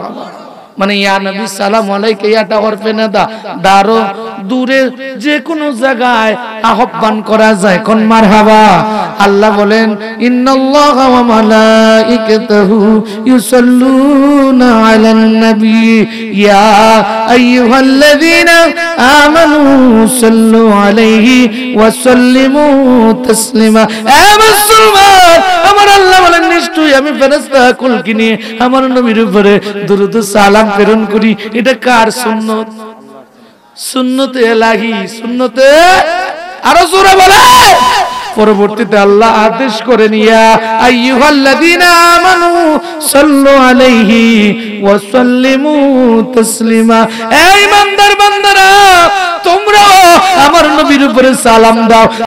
মানে ইয়া নবী সালাম আলাইকা ইয়াটা হরফে নাদা দারো দূরে যে কোনো জায়গায় আহ্বান করা যায় কোন মারহাবা আল্লাহ বলেন ইন্নাল্লাহা ওয়া মালাইকাতাহু ইউসাল্লুনা আলান নবী ইয়া আইয়ুহাল্লাযীনা আমানু সাল্লু আলাইহি ওয়া সাল্লিমু তাসলিমা এ মুসলমান আমার আল্লাহ বলেন নিশ্চয়ই আমি ফেরেশতা কুলকে নিয়ে আমার নবীর উপরে দরুদ সালাম প্রেরণ করি এটা কার সুন্নত সুন্নতে ইলাহি সুন্নতে আরো জোরে বলে পরবর্তীতে আল্লাহ আদেশ করেন ইয়া আইয়ুহাল্লাযীনা আমানু সাল্লু আলাইহি ওয়া সাল্লিমু তাসলিমা এই ইমানদার বান্দারা তোমরা আমার নবীর উপরে সালাম দাও